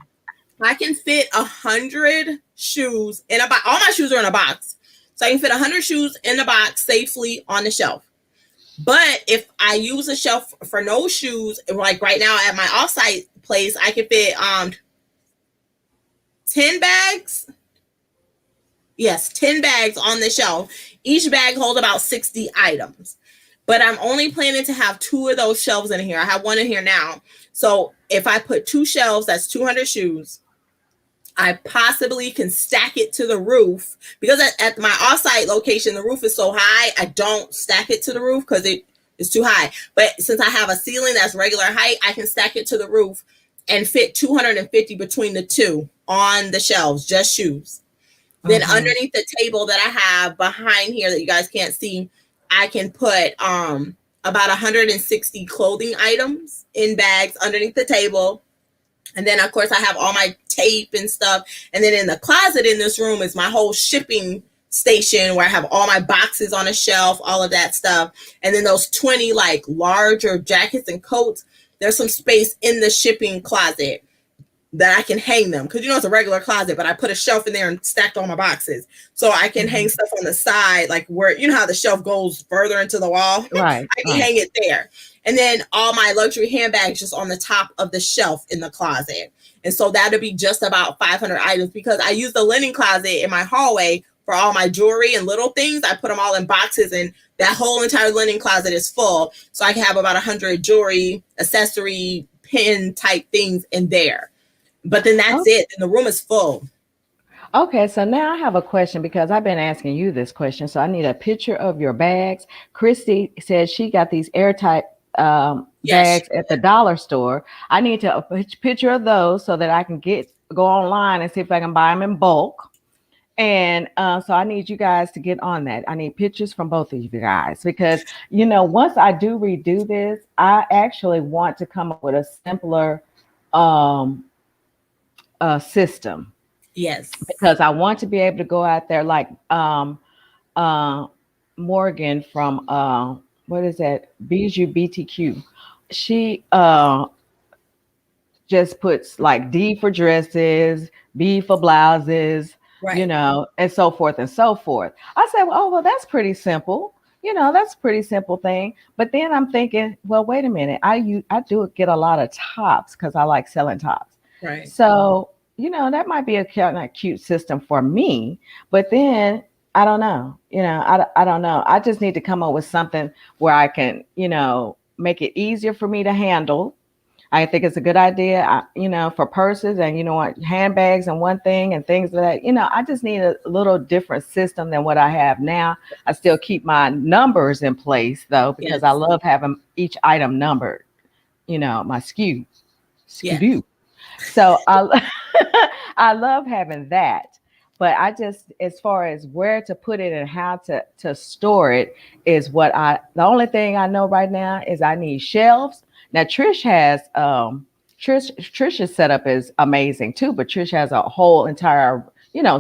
I can fit 100 shoes in a box. All my shoes are in a box. So I can fit 100 shoes in the box safely on the shelf. But if I use a shelf for no shoes, like right now at my offsite place, I can fit 10 bags. Yes, 10 bags on the shelf. Each bag holds about 60 items. But I'm only planning to have 2 of those shelves in here. I have one in here now. So if I put 2 shelves, that's 200 shoes. I possibly can stack it to the roof because at my offsite location, the roof is so high. I don't stack it to the roof because it is too high. But since I have a ceiling that's regular height, I can stack it to the roof and fit 250 between the 2 on the shelves, just shoes. Then underneath the table that I have behind here that you guys can't see, I can put about 160 clothing items in bags underneath the table. And then, of course, I have all my tape and stuff. And then in the closet in this room is my whole shipping station where I have all my boxes on a shelf, all of that stuff. And then those 20 like larger jackets and coats, there's some space in the shipping closet that I can hang them. Because, you know, it's a regular closet, but I put a shelf in there and stacked all my boxes. So I can hang stuff on the side, like where, you know how the shelf goes further into the wall? Right. I can hang it there. And then all my luxury handbags just on the top of the shelf in the closet. And so that'll be just about 500 items because I use the linen closet in my hallway for all my jewelry and little things. I put them all in boxes and that whole entire linen closet is full. So I can have about 100 jewelry, accessory, pin type things in there. But then that's it. And the room is full. Okay, so now I have a question because I've been asking you this question. So I need a picture of your bags. Christy said she got these airtight bags at the dollar store. I need a picture of those so that I can go online and see if I can buy them in bulk. And so I need you guys to get on that. I need pictures from both of you guys because, you know, once I do redo this, I actually want to come up with a simpler system. Yes. Because I want to be able to go out there like Morgan from what is that? Bijou BTQ. She just puts like D for dresses, B for blouses, you know, and so forth and so forth. I said, well, that's pretty simple. You know, that's a pretty simple thing. But then I'm thinking, well, wait a minute. I do get a lot of tops because I like selling tops. Right. So, you know, that might be a kind of cute system for me. But then I don't know. I don't know. I just need to come up with something where I can, make it easier for me to handle. I think it's a good idea, for purses and what handbags and one thing and things like that. I just need a little different system than what I have now. I still keep my numbers in place though, because I Yes. love having each item numbered. My SKU, Yes. SKU. So I love having that. But I just, as far as where to put it and how to store it, is the only thing I know right now is I need shelves. Now Trish has Trish's setup is amazing too, but Trish has a whole entire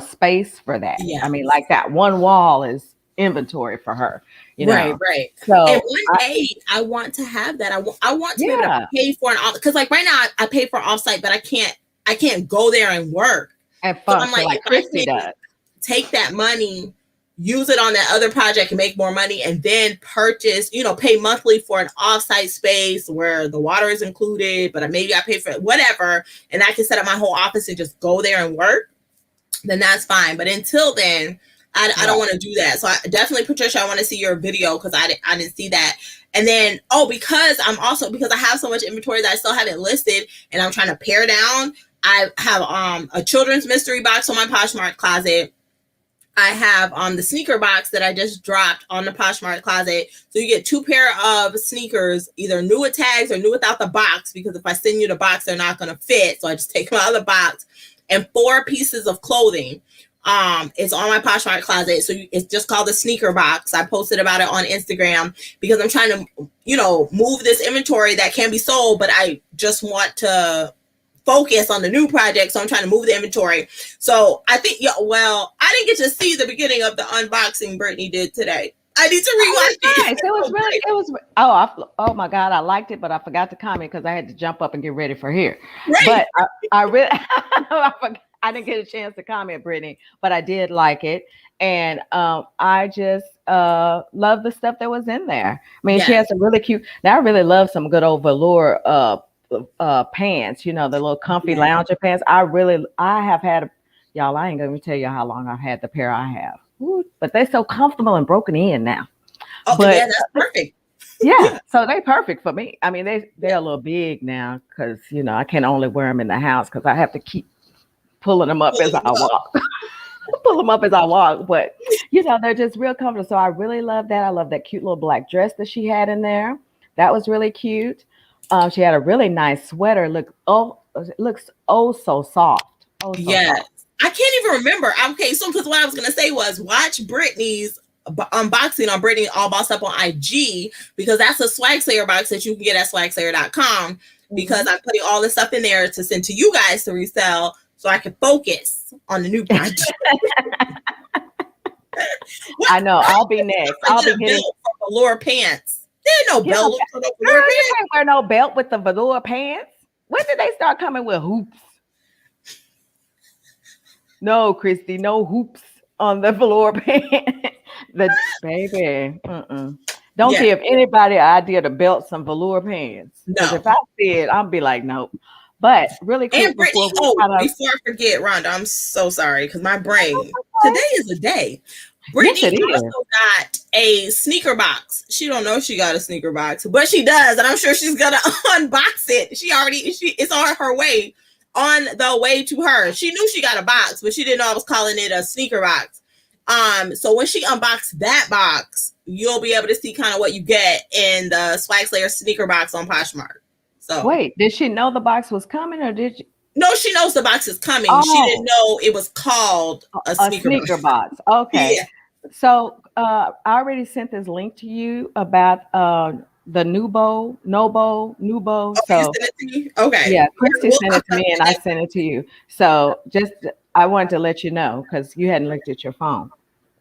space for that. I mean, Yes. like that one wall is inventory for her. Right. So And one day I want to have that. I want to be able to pay for an off, because like right now I pay for offsite, but I can't go there and work. And So function I'm like, like if Christy I can does. take that money, use it on that other project and make more money, and then purchase, pay monthly for an offsite space where the water is included, but maybe I pay for whatever, and I can set up my whole office and just go there and work, then that's fine. But until then, I don't want to do that. So I definitely, Patricia, I want to see your video, because I didn't see that. And then, because I have so much inventory that I still haven't listed and I'm trying to pare down, I have a children's mystery box on my Poshmark closet. I have the sneaker box that I just dropped on the Poshmark closet. So you get 2 pair of sneakers, either new with tags or new without the box, because if I send you the box, they're not going to fit. So I just take them out of the box. And 4 pieces of clothing. It's on my Poshmark closet. So it's just called the sneaker box. I posted about it on Instagram because I'm trying to, move this inventory that can be sold, but I just want to focus on the new project. So I'm trying to move the inventory. So I think, I didn't get to see the beginning of the unboxing Brittany did today. I need to rewatch it. Nice. Oh my God, I liked it, but I forgot to comment because I had to jump up and get ready for here. Right. But I really, I didn't get a chance to comment, Brittany, but I did like it. And I just love the stuff that was in there. I mean, she has some really cute, now I really love some good old velour pants, the little comfy lounger pants. I have had, y'all, I ain't gonna tell you how long I've had the pair I have. Ooh, but they're so comfortable and broken in now. Oh, but yeah, that's perfect. Yeah, so they're perfect for me. I mean, they're a little big now because I can only wear them in the house because I have to keep pulling them up as I walk. Pull them up as I walk, but they're just real comfortable. So I really love that. I love that cute little black dress that she had in there. That was really cute. She had a really nice sweater. It looks so soft. Soft. I can't even remember. Okay, so because what I was gonna say was watch Brittany's unboxing on Brittany All Bossed Up on IG, because that's a Swagslayer box that you can get at swagslayer.com, because I'm putting all this stuff in there to send to you guys to resell so I can focus on the new project. I know. I'll be next. I'll be getting velour pants. There's no belt for the velour pants. You can't wear no belt with the velour pants. When did they start coming with hoops? No, Christy, no hoops on the velour pants. Baby. Don't give anybody an idea to belt some velour pants. Because if I see it, I'll be like, nope. But really quick, and Brittany, before I forget, Rhonda, I'm so sorry because my brain, today is a day. Brittany also got a sneaker box. She don't know she got a sneaker box, but she does, and I'm sure she's gonna unbox it. It's on her way, on the way to her. She knew she got a box, but she didn't know I was calling it a sneaker box. So when she unboxed that box, you'll be able to see kind of what you get in the Swagslayer sneaker box on Poshmark. So wait, did she know the box was coming, or did you? No, she knows the box is coming. She didn't know it was called a sneaker box. Okay. Yeah. So I already sent this link to you about the Nubo. So you sent it to me? Okay. Yeah, Christy sent it to me and I sent it to you. So I wanted to let you know because you hadn't looked at your phone.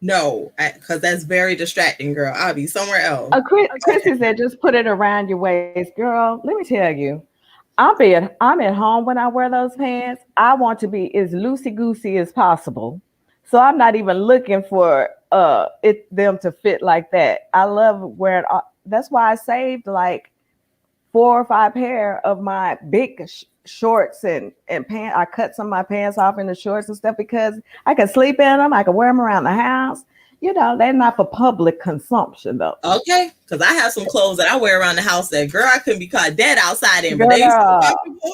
No, because that's very distracting, girl. I'll be somewhere else. Christy said, just put it around your waist. Girl, let me tell you, I'm at home when I wear those pants. I want to be as loosey-goosey as possible. So I'm not even looking for them to fit like that. I love wearing, that's why I saved like 4 or 5 pair of my big shorts and pants. I cut some of my pants off into shorts and stuff because I can sleep in them. I can wear them around the house. they're not for public consumption though. Okay, because I have some clothes that I wear around the house that, girl, I couldn't be caught dead outside in, but they so comfortable.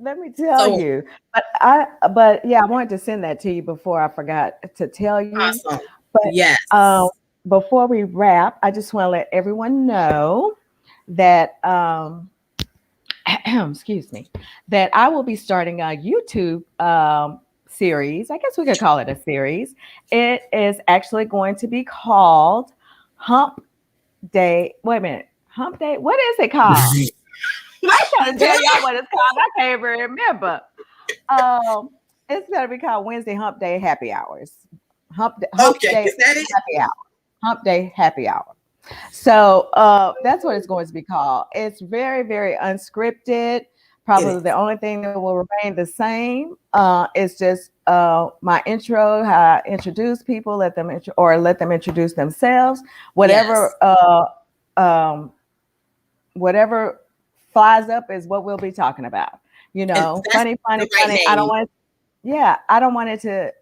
Let me tell you. But yeah, I wanted to send that to you before I forgot to tell you. Awesome. But yes. Before we wrap, I just want to let everyone know that excuse me, that I will be starting a YouTube series. I guess we could call it a series. It is actually going to be called Hump Day. Wait a minute. Hump Day? What is it called? I'm trying to tell y'all what it's called. I can't even remember. It's going to be called Wednesday Hump Day Happy Hours. Hump Day Happy Hour. Hump Day Happy Hour. So that's what it's going to be called. It's very, very unscripted. Probably the only thing that will remain the same is just my intro, how I introduce people, let them introduce themselves. Whatever whatever flies up is what we'll be talking about. Funny. I don't want it to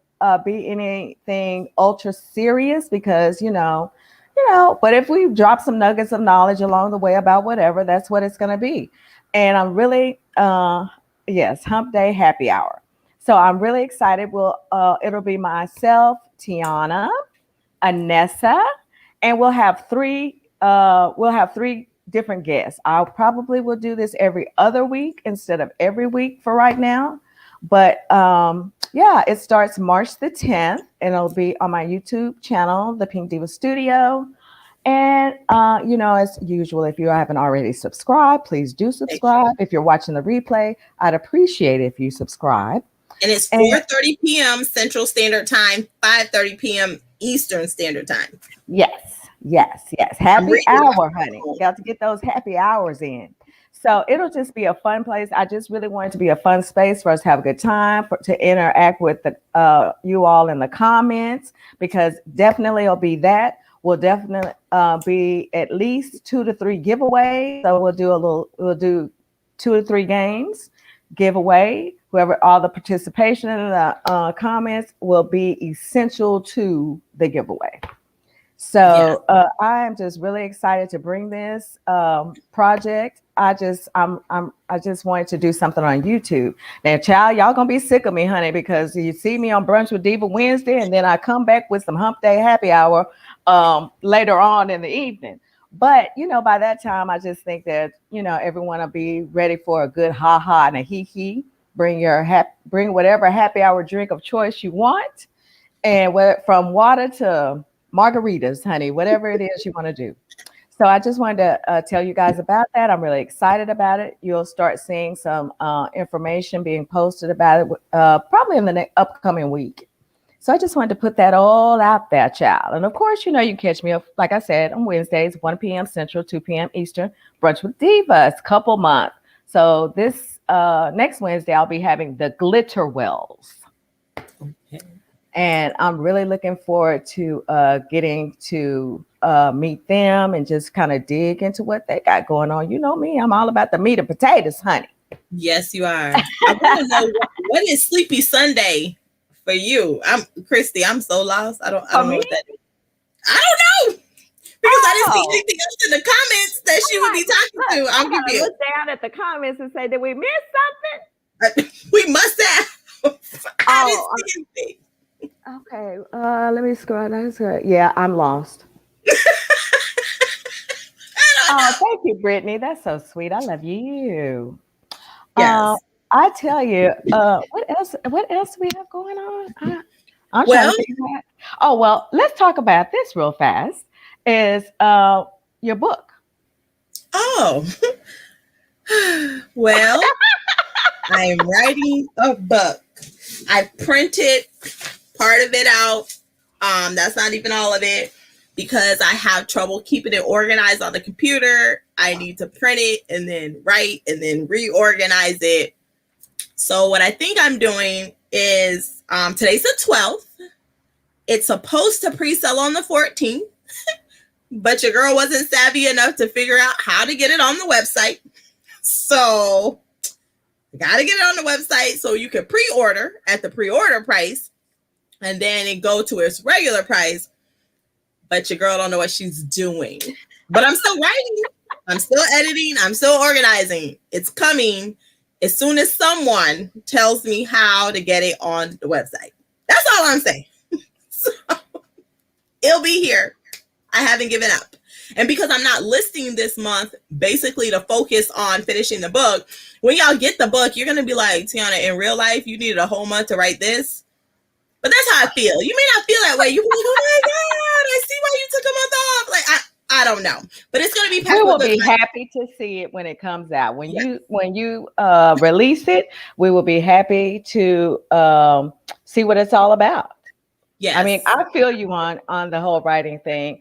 be anything ultra serious because but if we drop some nuggets of knowledge along the way about whatever, that's what it's going to be. And I'm really Hump Day Happy Hour. So I'm really excited. It'll be myself, Tiana, Anessa, and we'll have three different guests. I'll probably will do this every other week instead of every week for right now. But it starts March the 10th, and it'll be on my YouTube channel, The Pink Diva Studio. And, as usual, if you haven't already subscribed, please do subscribe. If you're watching the replay, I'd appreciate it if you subscribe. And it's 4:30 p.m. Central Standard Time, 5:30 p.m. Eastern Standard Time. Yes. Happy hour, honey. Got to get those happy hours in. So it'll just be a fun place. I just really want it to be a fun space for us to have a good time, to interact with you all in the comments, because definitely it'll be that. We'll definitely be at least 2 to 3 giveaways. So we'll do 2 to 3 games giveaway. All the participation in the comments will be essential to the giveaway. So I am just really excited to bring this project. I just wanted to do something on YouTube. Now, child, y'all gonna be sick of me, honey, because you see me on Brunch with Diva Wednesday, and then I come back with some Hump Day Happy Hour later on in the evening. But by that time, I just think that everyone will be ready for a good ha ha and a hee hee. Bring whatever happy hour drink of choice you want, and from water to margaritas, honey, whatever it is you want to do. So I just wanted to tell you guys about that. I'm really excited about it. You'll start seeing some information being posted about it probably in the upcoming week. So I just wanted to put that all out there, child. And of course, you can catch me up, like I said, on Wednesdays, 1 p.m. Central, 2 p.m. Eastern, Brunch with Divas, couple month. So this next Wednesday, I'll be having the Glitter Wells. Okay. And I'm really looking forward to getting to meet them and just kind of dig into what they got going on. You know me, I'm all about the meat and potatoes, honey. Yes, you are. I want to know what is Sleepy Sunday for you. I'm Christy. I'm so lost. I don't know what that is. I don't know because I didn't see anything else in the comments that she would be talking to. I'll give you. Look down at the comments and say, did we miss something? We must have. I didn't see anything. Okay, let me scroll. Yeah, I'm lost. Thank you, Brittany. That's so sweet. I love you. Yes. I tell you, what else do we have going on? I'm trying to figure out. Oh, well, let's talk about this real fast. Is your book. Oh. Well, I am writing a book. I printed part of it out. That's not even all of it because I have trouble keeping it organized on the computer. I need to print it and then write and then reorganize it. So what I think I'm doing is today's the 12th. It's supposed to pre-sell on the 14th, but your girl wasn't savvy enough to figure out how to get it on the website. So got to get it on the website so you can pre-order at the pre-order price. and then it go to its regular price, but your girl don't know what she's doing. But I'm still writing, I'm still editing, I'm still organizing. It's coming as soon as someone tells me how to get it on the website. That's all I'm saying. So, it'll be here. I haven't given up. And because I'm not listing this month, basically to focus on finishing the book, when y'all get the book, you're going to be like, Tiana, in real life, you needed a whole month to write this. But that's how I feel. You may not feel that way. You be like, oh my God, I see why you took a month off. Like, I don't know. But it's going to be packed. We will be happy to see it when it comes out. When you release it, we will be happy to see what it's all about. Yes. I mean, I feel you on the whole writing thing.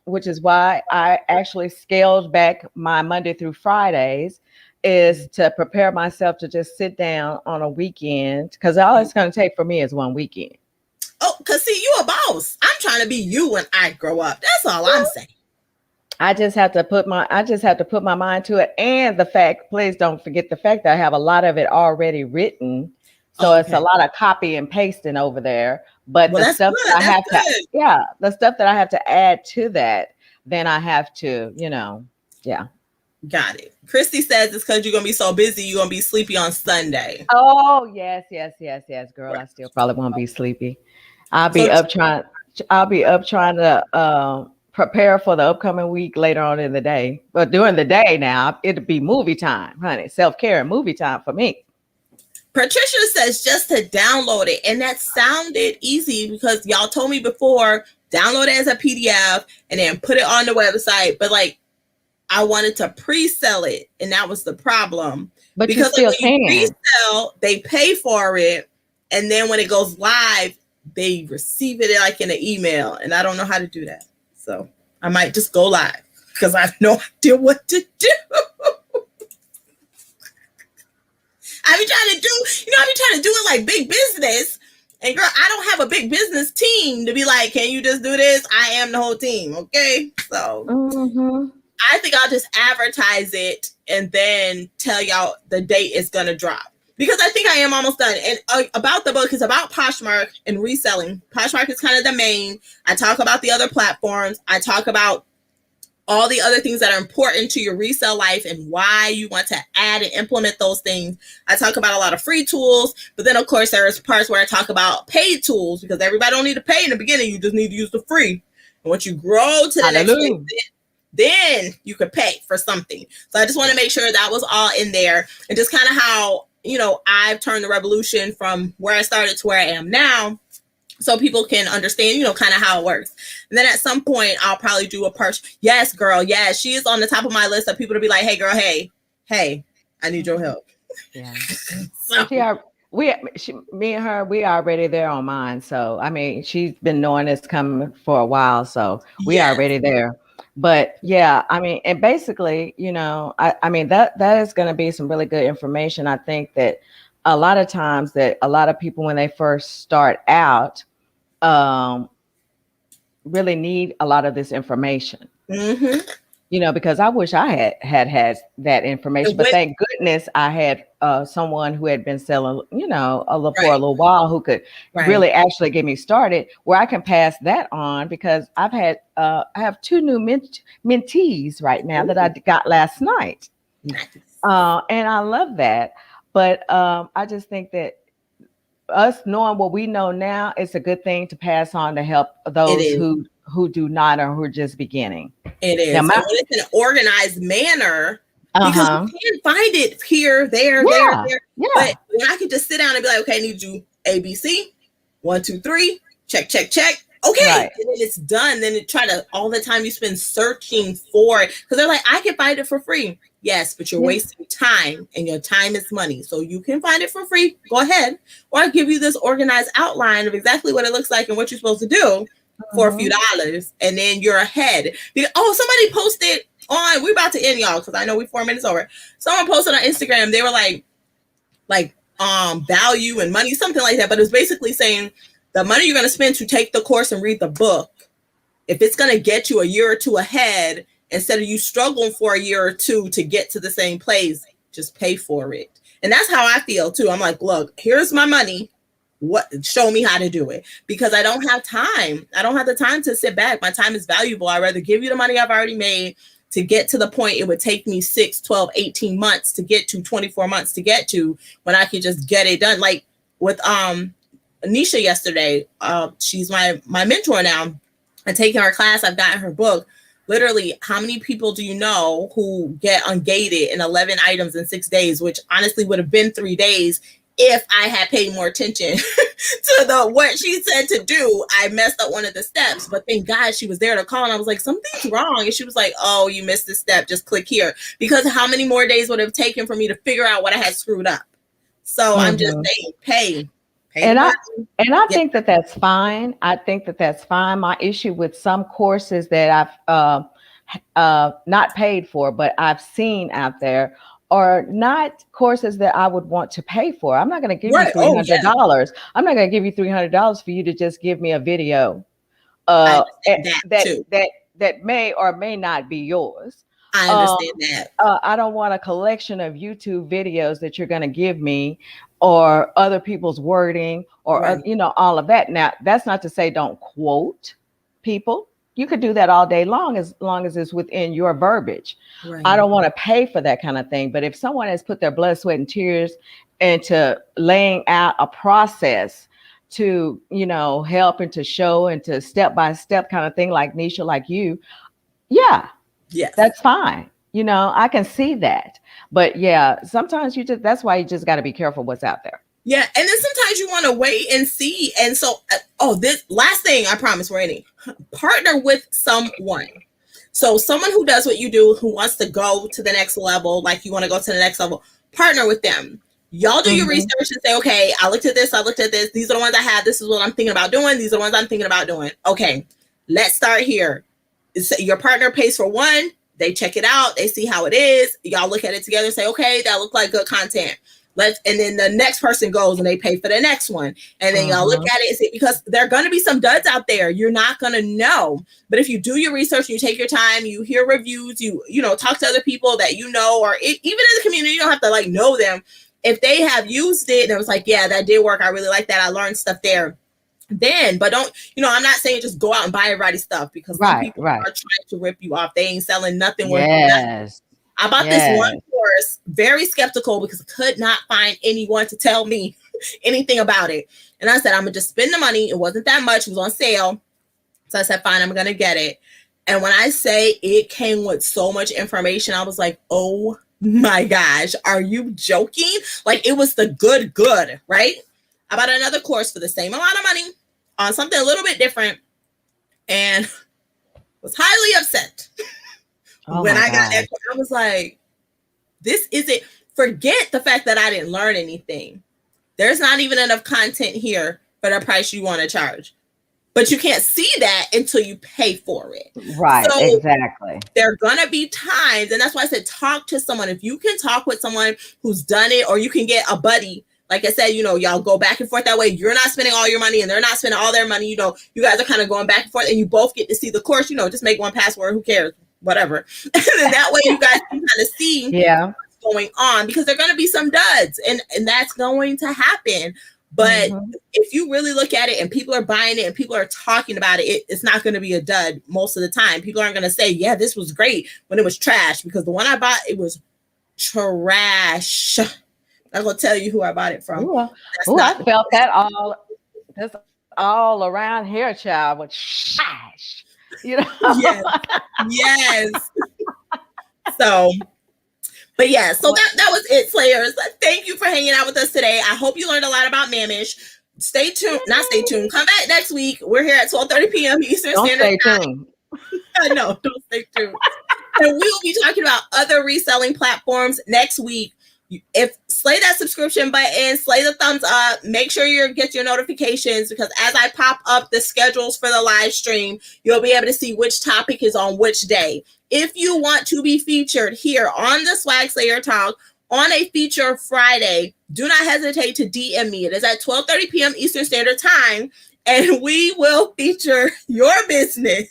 Which is why I actually scaled back my Monday through Fridays, is to prepare myself to just sit down on a weekend, because all it's going to take for me is one weekend. Oh, because see, you a boss. I'm trying to be you when I grow up. That's all I'm saying. I just have to put my mind to it. And the fact, please don't forget the fact that I have a lot of it already written. So it's a lot of copy and pasting over there. But the stuff that I have to, the stuff that I have to add to that, then I have to, Got it. Christy says it's because you're going to be so busy, you're going to be sleepy on Sunday. Oh, yes, girl. I still probably won't be sleepy. I'll be up trying to prepare for the upcoming week later on in the day. But during the day now, it'll be movie time, honey. Self-care and movie time for me. Patricia says just to download it. And that sounded easy because y'all told me before, download it as a PDF and then put it on the website. But like, I wanted to pre-sell it. And that was the problem. But because you still can. Pre-sell, they pay for it. And then when it goes live, they receive it like in an email. And I don't know how to do that. So I might just go live because I have no idea what to do. I be trying to do it like big business. And girl, I don't have a big business team to be like, can you just do this? I am the whole team. Okay. So I think I'll just advertise it and then tell y'all the date is going to drop. Because I think I am almost done. And about the book is about Poshmark and reselling. Poshmark is kind of the main. I talk about the other platforms. I talk about all the other things that are important to your resale life and why you want to add and implement those things. I talk about a lot of free tools, but then of course there's parts where I talk about paid tools because everybody don't need to pay in the beginning. You just need to use the free. And once you grow to the next phase, then you could pay for something. So I just want to make sure that was all in there and just kind of how, I've turned the revolution from where I started to where I am now. So people can understand, kind of how it works. And then at some point, I'll probably do a purchase. Yes, girl. Yes, she is on the top of my list of people to be like, hey, girl, hey, I need your help. Yeah. Me and her, we already there on mine. So, I mean, she's been knowing this coming for a while. So we already there. But yeah, I mean, and basically, I mean, that is going to be some really good information. I think that a lot of times that a lot of people, when they first start out, really need a lot of this information, because I wish I had that information, but thank goodness I had someone who had been selling, for a little while who could really actually get me started where I can pass that on because I have two new mentees right now that I got last night. Nice. And I love that. But I just think that us knowing what we know now, it's a good thing to pass on to help those who do not or who are just beginning. It is. Now, when it's in an organized manner, because you can find it here, there. Yeah. But when I can just sit down and be like, okay, I need to do ABC, 1, 2, 3, check. Okay, and then it's done. Then it try to all the time you spend searching for it because they're like, I can find it for free. Yes, but you're wasting time, and your time is money. So you can find it for free. Go ahead, or I'll give you this organized outline of exactly what it looks like and what you're supposed to do for a few dollars, and then you're ahead. Somebody posted on. We're about to end, y'all, because I know we're 4 minutes over. Someone posted on Instagram. They were like value and money, something like that. But it was basically saying the money you're going to spend to take the course and read the book, if it's going to get you a year or two ahead, instead of you struggling for a year or two to get to the same place, just pay for it. And that's how I feel too. I'm like, look, here's my money. show me how to do it, because I don't have time. I don't have the time to sit back. My time is valuable. I'd rather give you the money I've already made to get to the point it would take me 6, 12, 18 months to get to, 24 months to get to, when I could just get it done. Like with Anisha yesterday, she's my mentor now. I'm taking her class. I've gotten her book. Literally, how many people do you know who get ungated in 11 items in 6 days, which honestly would have been 3 days if I had paid more attention to what she said to do. I messed up one of the steps, but thank God she was there to call. And I was like, something's wrong. And she was like, oh, you missed this step. Just click here. Because how many more days would it have taken for me to figure out what I had screwed up? So I'm just saying, pay. And I think that that's fine. I think that that's fine. My issue with some courses that I've not paid for, but I've seen out there, are not courses that I would want to pay for. I'm not going to give you $300. I'm not going to give you $300 for you to just give me a video that may or may not be yours. I understand that. I don't want a collection of YouTube videos that you're going to give me, or other people's wording, or all of that. Now, that's not to say don't quote people. You could do that all day long as it's within your verbiage. Right. I don't want to pay for that kind of thing. But if someone has put their blood, sweat, and tears into laying out a process to, help and to show and to step-by-step kind of thing, like Nisha, like you, that's fine. I can see that. But sometimes that's why you just got to be careful what's out there. Yeah. And then sometimes you want to wait and see. And so, this last thing, I promise we're ending. Partner with someone. So someone who does what you do, who wants to go to the next level, like you want to go to the next level, partner with them. Y'all do your research and say, okay, I looked at this. These are the ones I have. This is what I'm thinking about doing. These are the ones I'm thinking about doing. Okay, let's start here. Your partner pays for one. They check it out. They see how it is. Y'all look at it together and say, okay, that looks like good content. And then the next person goes and they pay for the next one. And then y'all look at it and see, because there are going to be some duds out there. You're not going to know. But if you do your research, you take your time, you hear reviews, you talk to other people that even in the community, you don't have to know them. If they have used it and it was like, yeah, that did work. I really like that. I learned stuff there. But don't, I'm not saying just go out and buy everybody's stuff, because some people are trying to rip you off. They ain't selling nothing worth nothing. I bought this one course, very skeptical, because I could not find anyone to tell me anything about it. And I said, I'm going to just spend the money. It wasn't that much. It was on sale. So I said, fine, I'm going to get it. And when I say it came with so much information, I was like, oh my gosh, are you joking? It was the good, right? I bought another course for the same amount of money on something a little bit different, and was highly upset. When I got that, I was like, this isn't, forget the fact that I didn't learn anything. There's not even enough content here for the price you want to charge. But you can't see that until you pay for it. Right, so exactly. There are going to be times, and that's why I said talk to someone. If you can talk with someone who's done it, or you can get a buddy. Like I said, y'all go back and forth that way. You're not spending all your money and they're not spending all their money. You guys are kind of going back and forth, and you both get to see the course. Just make one password. Who cares? Whatever. And then that way you guys can kind of see what's going on, because there are going to be some duds, and that's going to happen. But if you really look at it and people are buying it and people are talking about it, it's not going to be a dud most of the time. People aren't going to say, yeah, this was great, when it was trash, because the one I bought, it was trash. I'm going to tell you who I bought it from. I felt that all around here, child, with trash. Yes. So that was it, Slayers. Thank you for hanging out with us today. I hope you learned a lot about Mamish. Stay tuned. Come back next week. We're here at 12:30 p.m. Eastern Standard Time. No, don't stay tuned. And we will be talking about other reselling platforms next week. If slay that subscription button, slay the thumbs up, make sure you get your notifications, because as I pop up the schedules for the live stream, you'll be able to see which topic is on which day. If you want to be featured here on the Swagslayer Talk on a feature Friday, do not hesitate to DM me. It is at 12:30 p.m. Eastern Standard Time, and we will feature your business,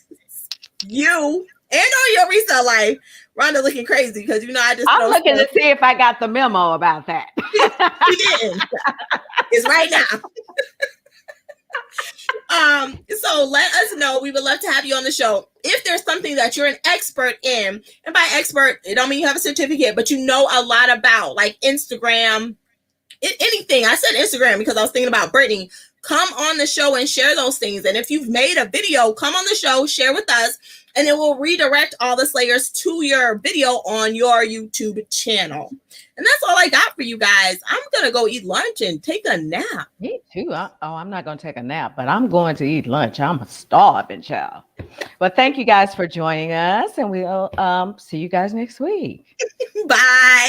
you, and on your resale life. Rhonda looking crazy because I'm looking to see if I got the memo about that. She didn't. It's right now. So let us know. We would love to have you on the show. If there's something that you're an expert in, and by expert, it don't mean you have a certificate, but you know a lot about, like Instagram, anything. I said Instagram because I was thinking about Brittany. Come on the show and share those things. And if you've made a video, come on the show, share with us, and it will redirect all the Slayers to your video on your YouTube channel. And that's all I got for you guys. I'm going to go eat lunch and take a nap. Me too. I'm not going to take a nap, but I'm going to eat lunch. I'm a starving child. But thank you guys for joining us, and we'll see you guys next week. Bye.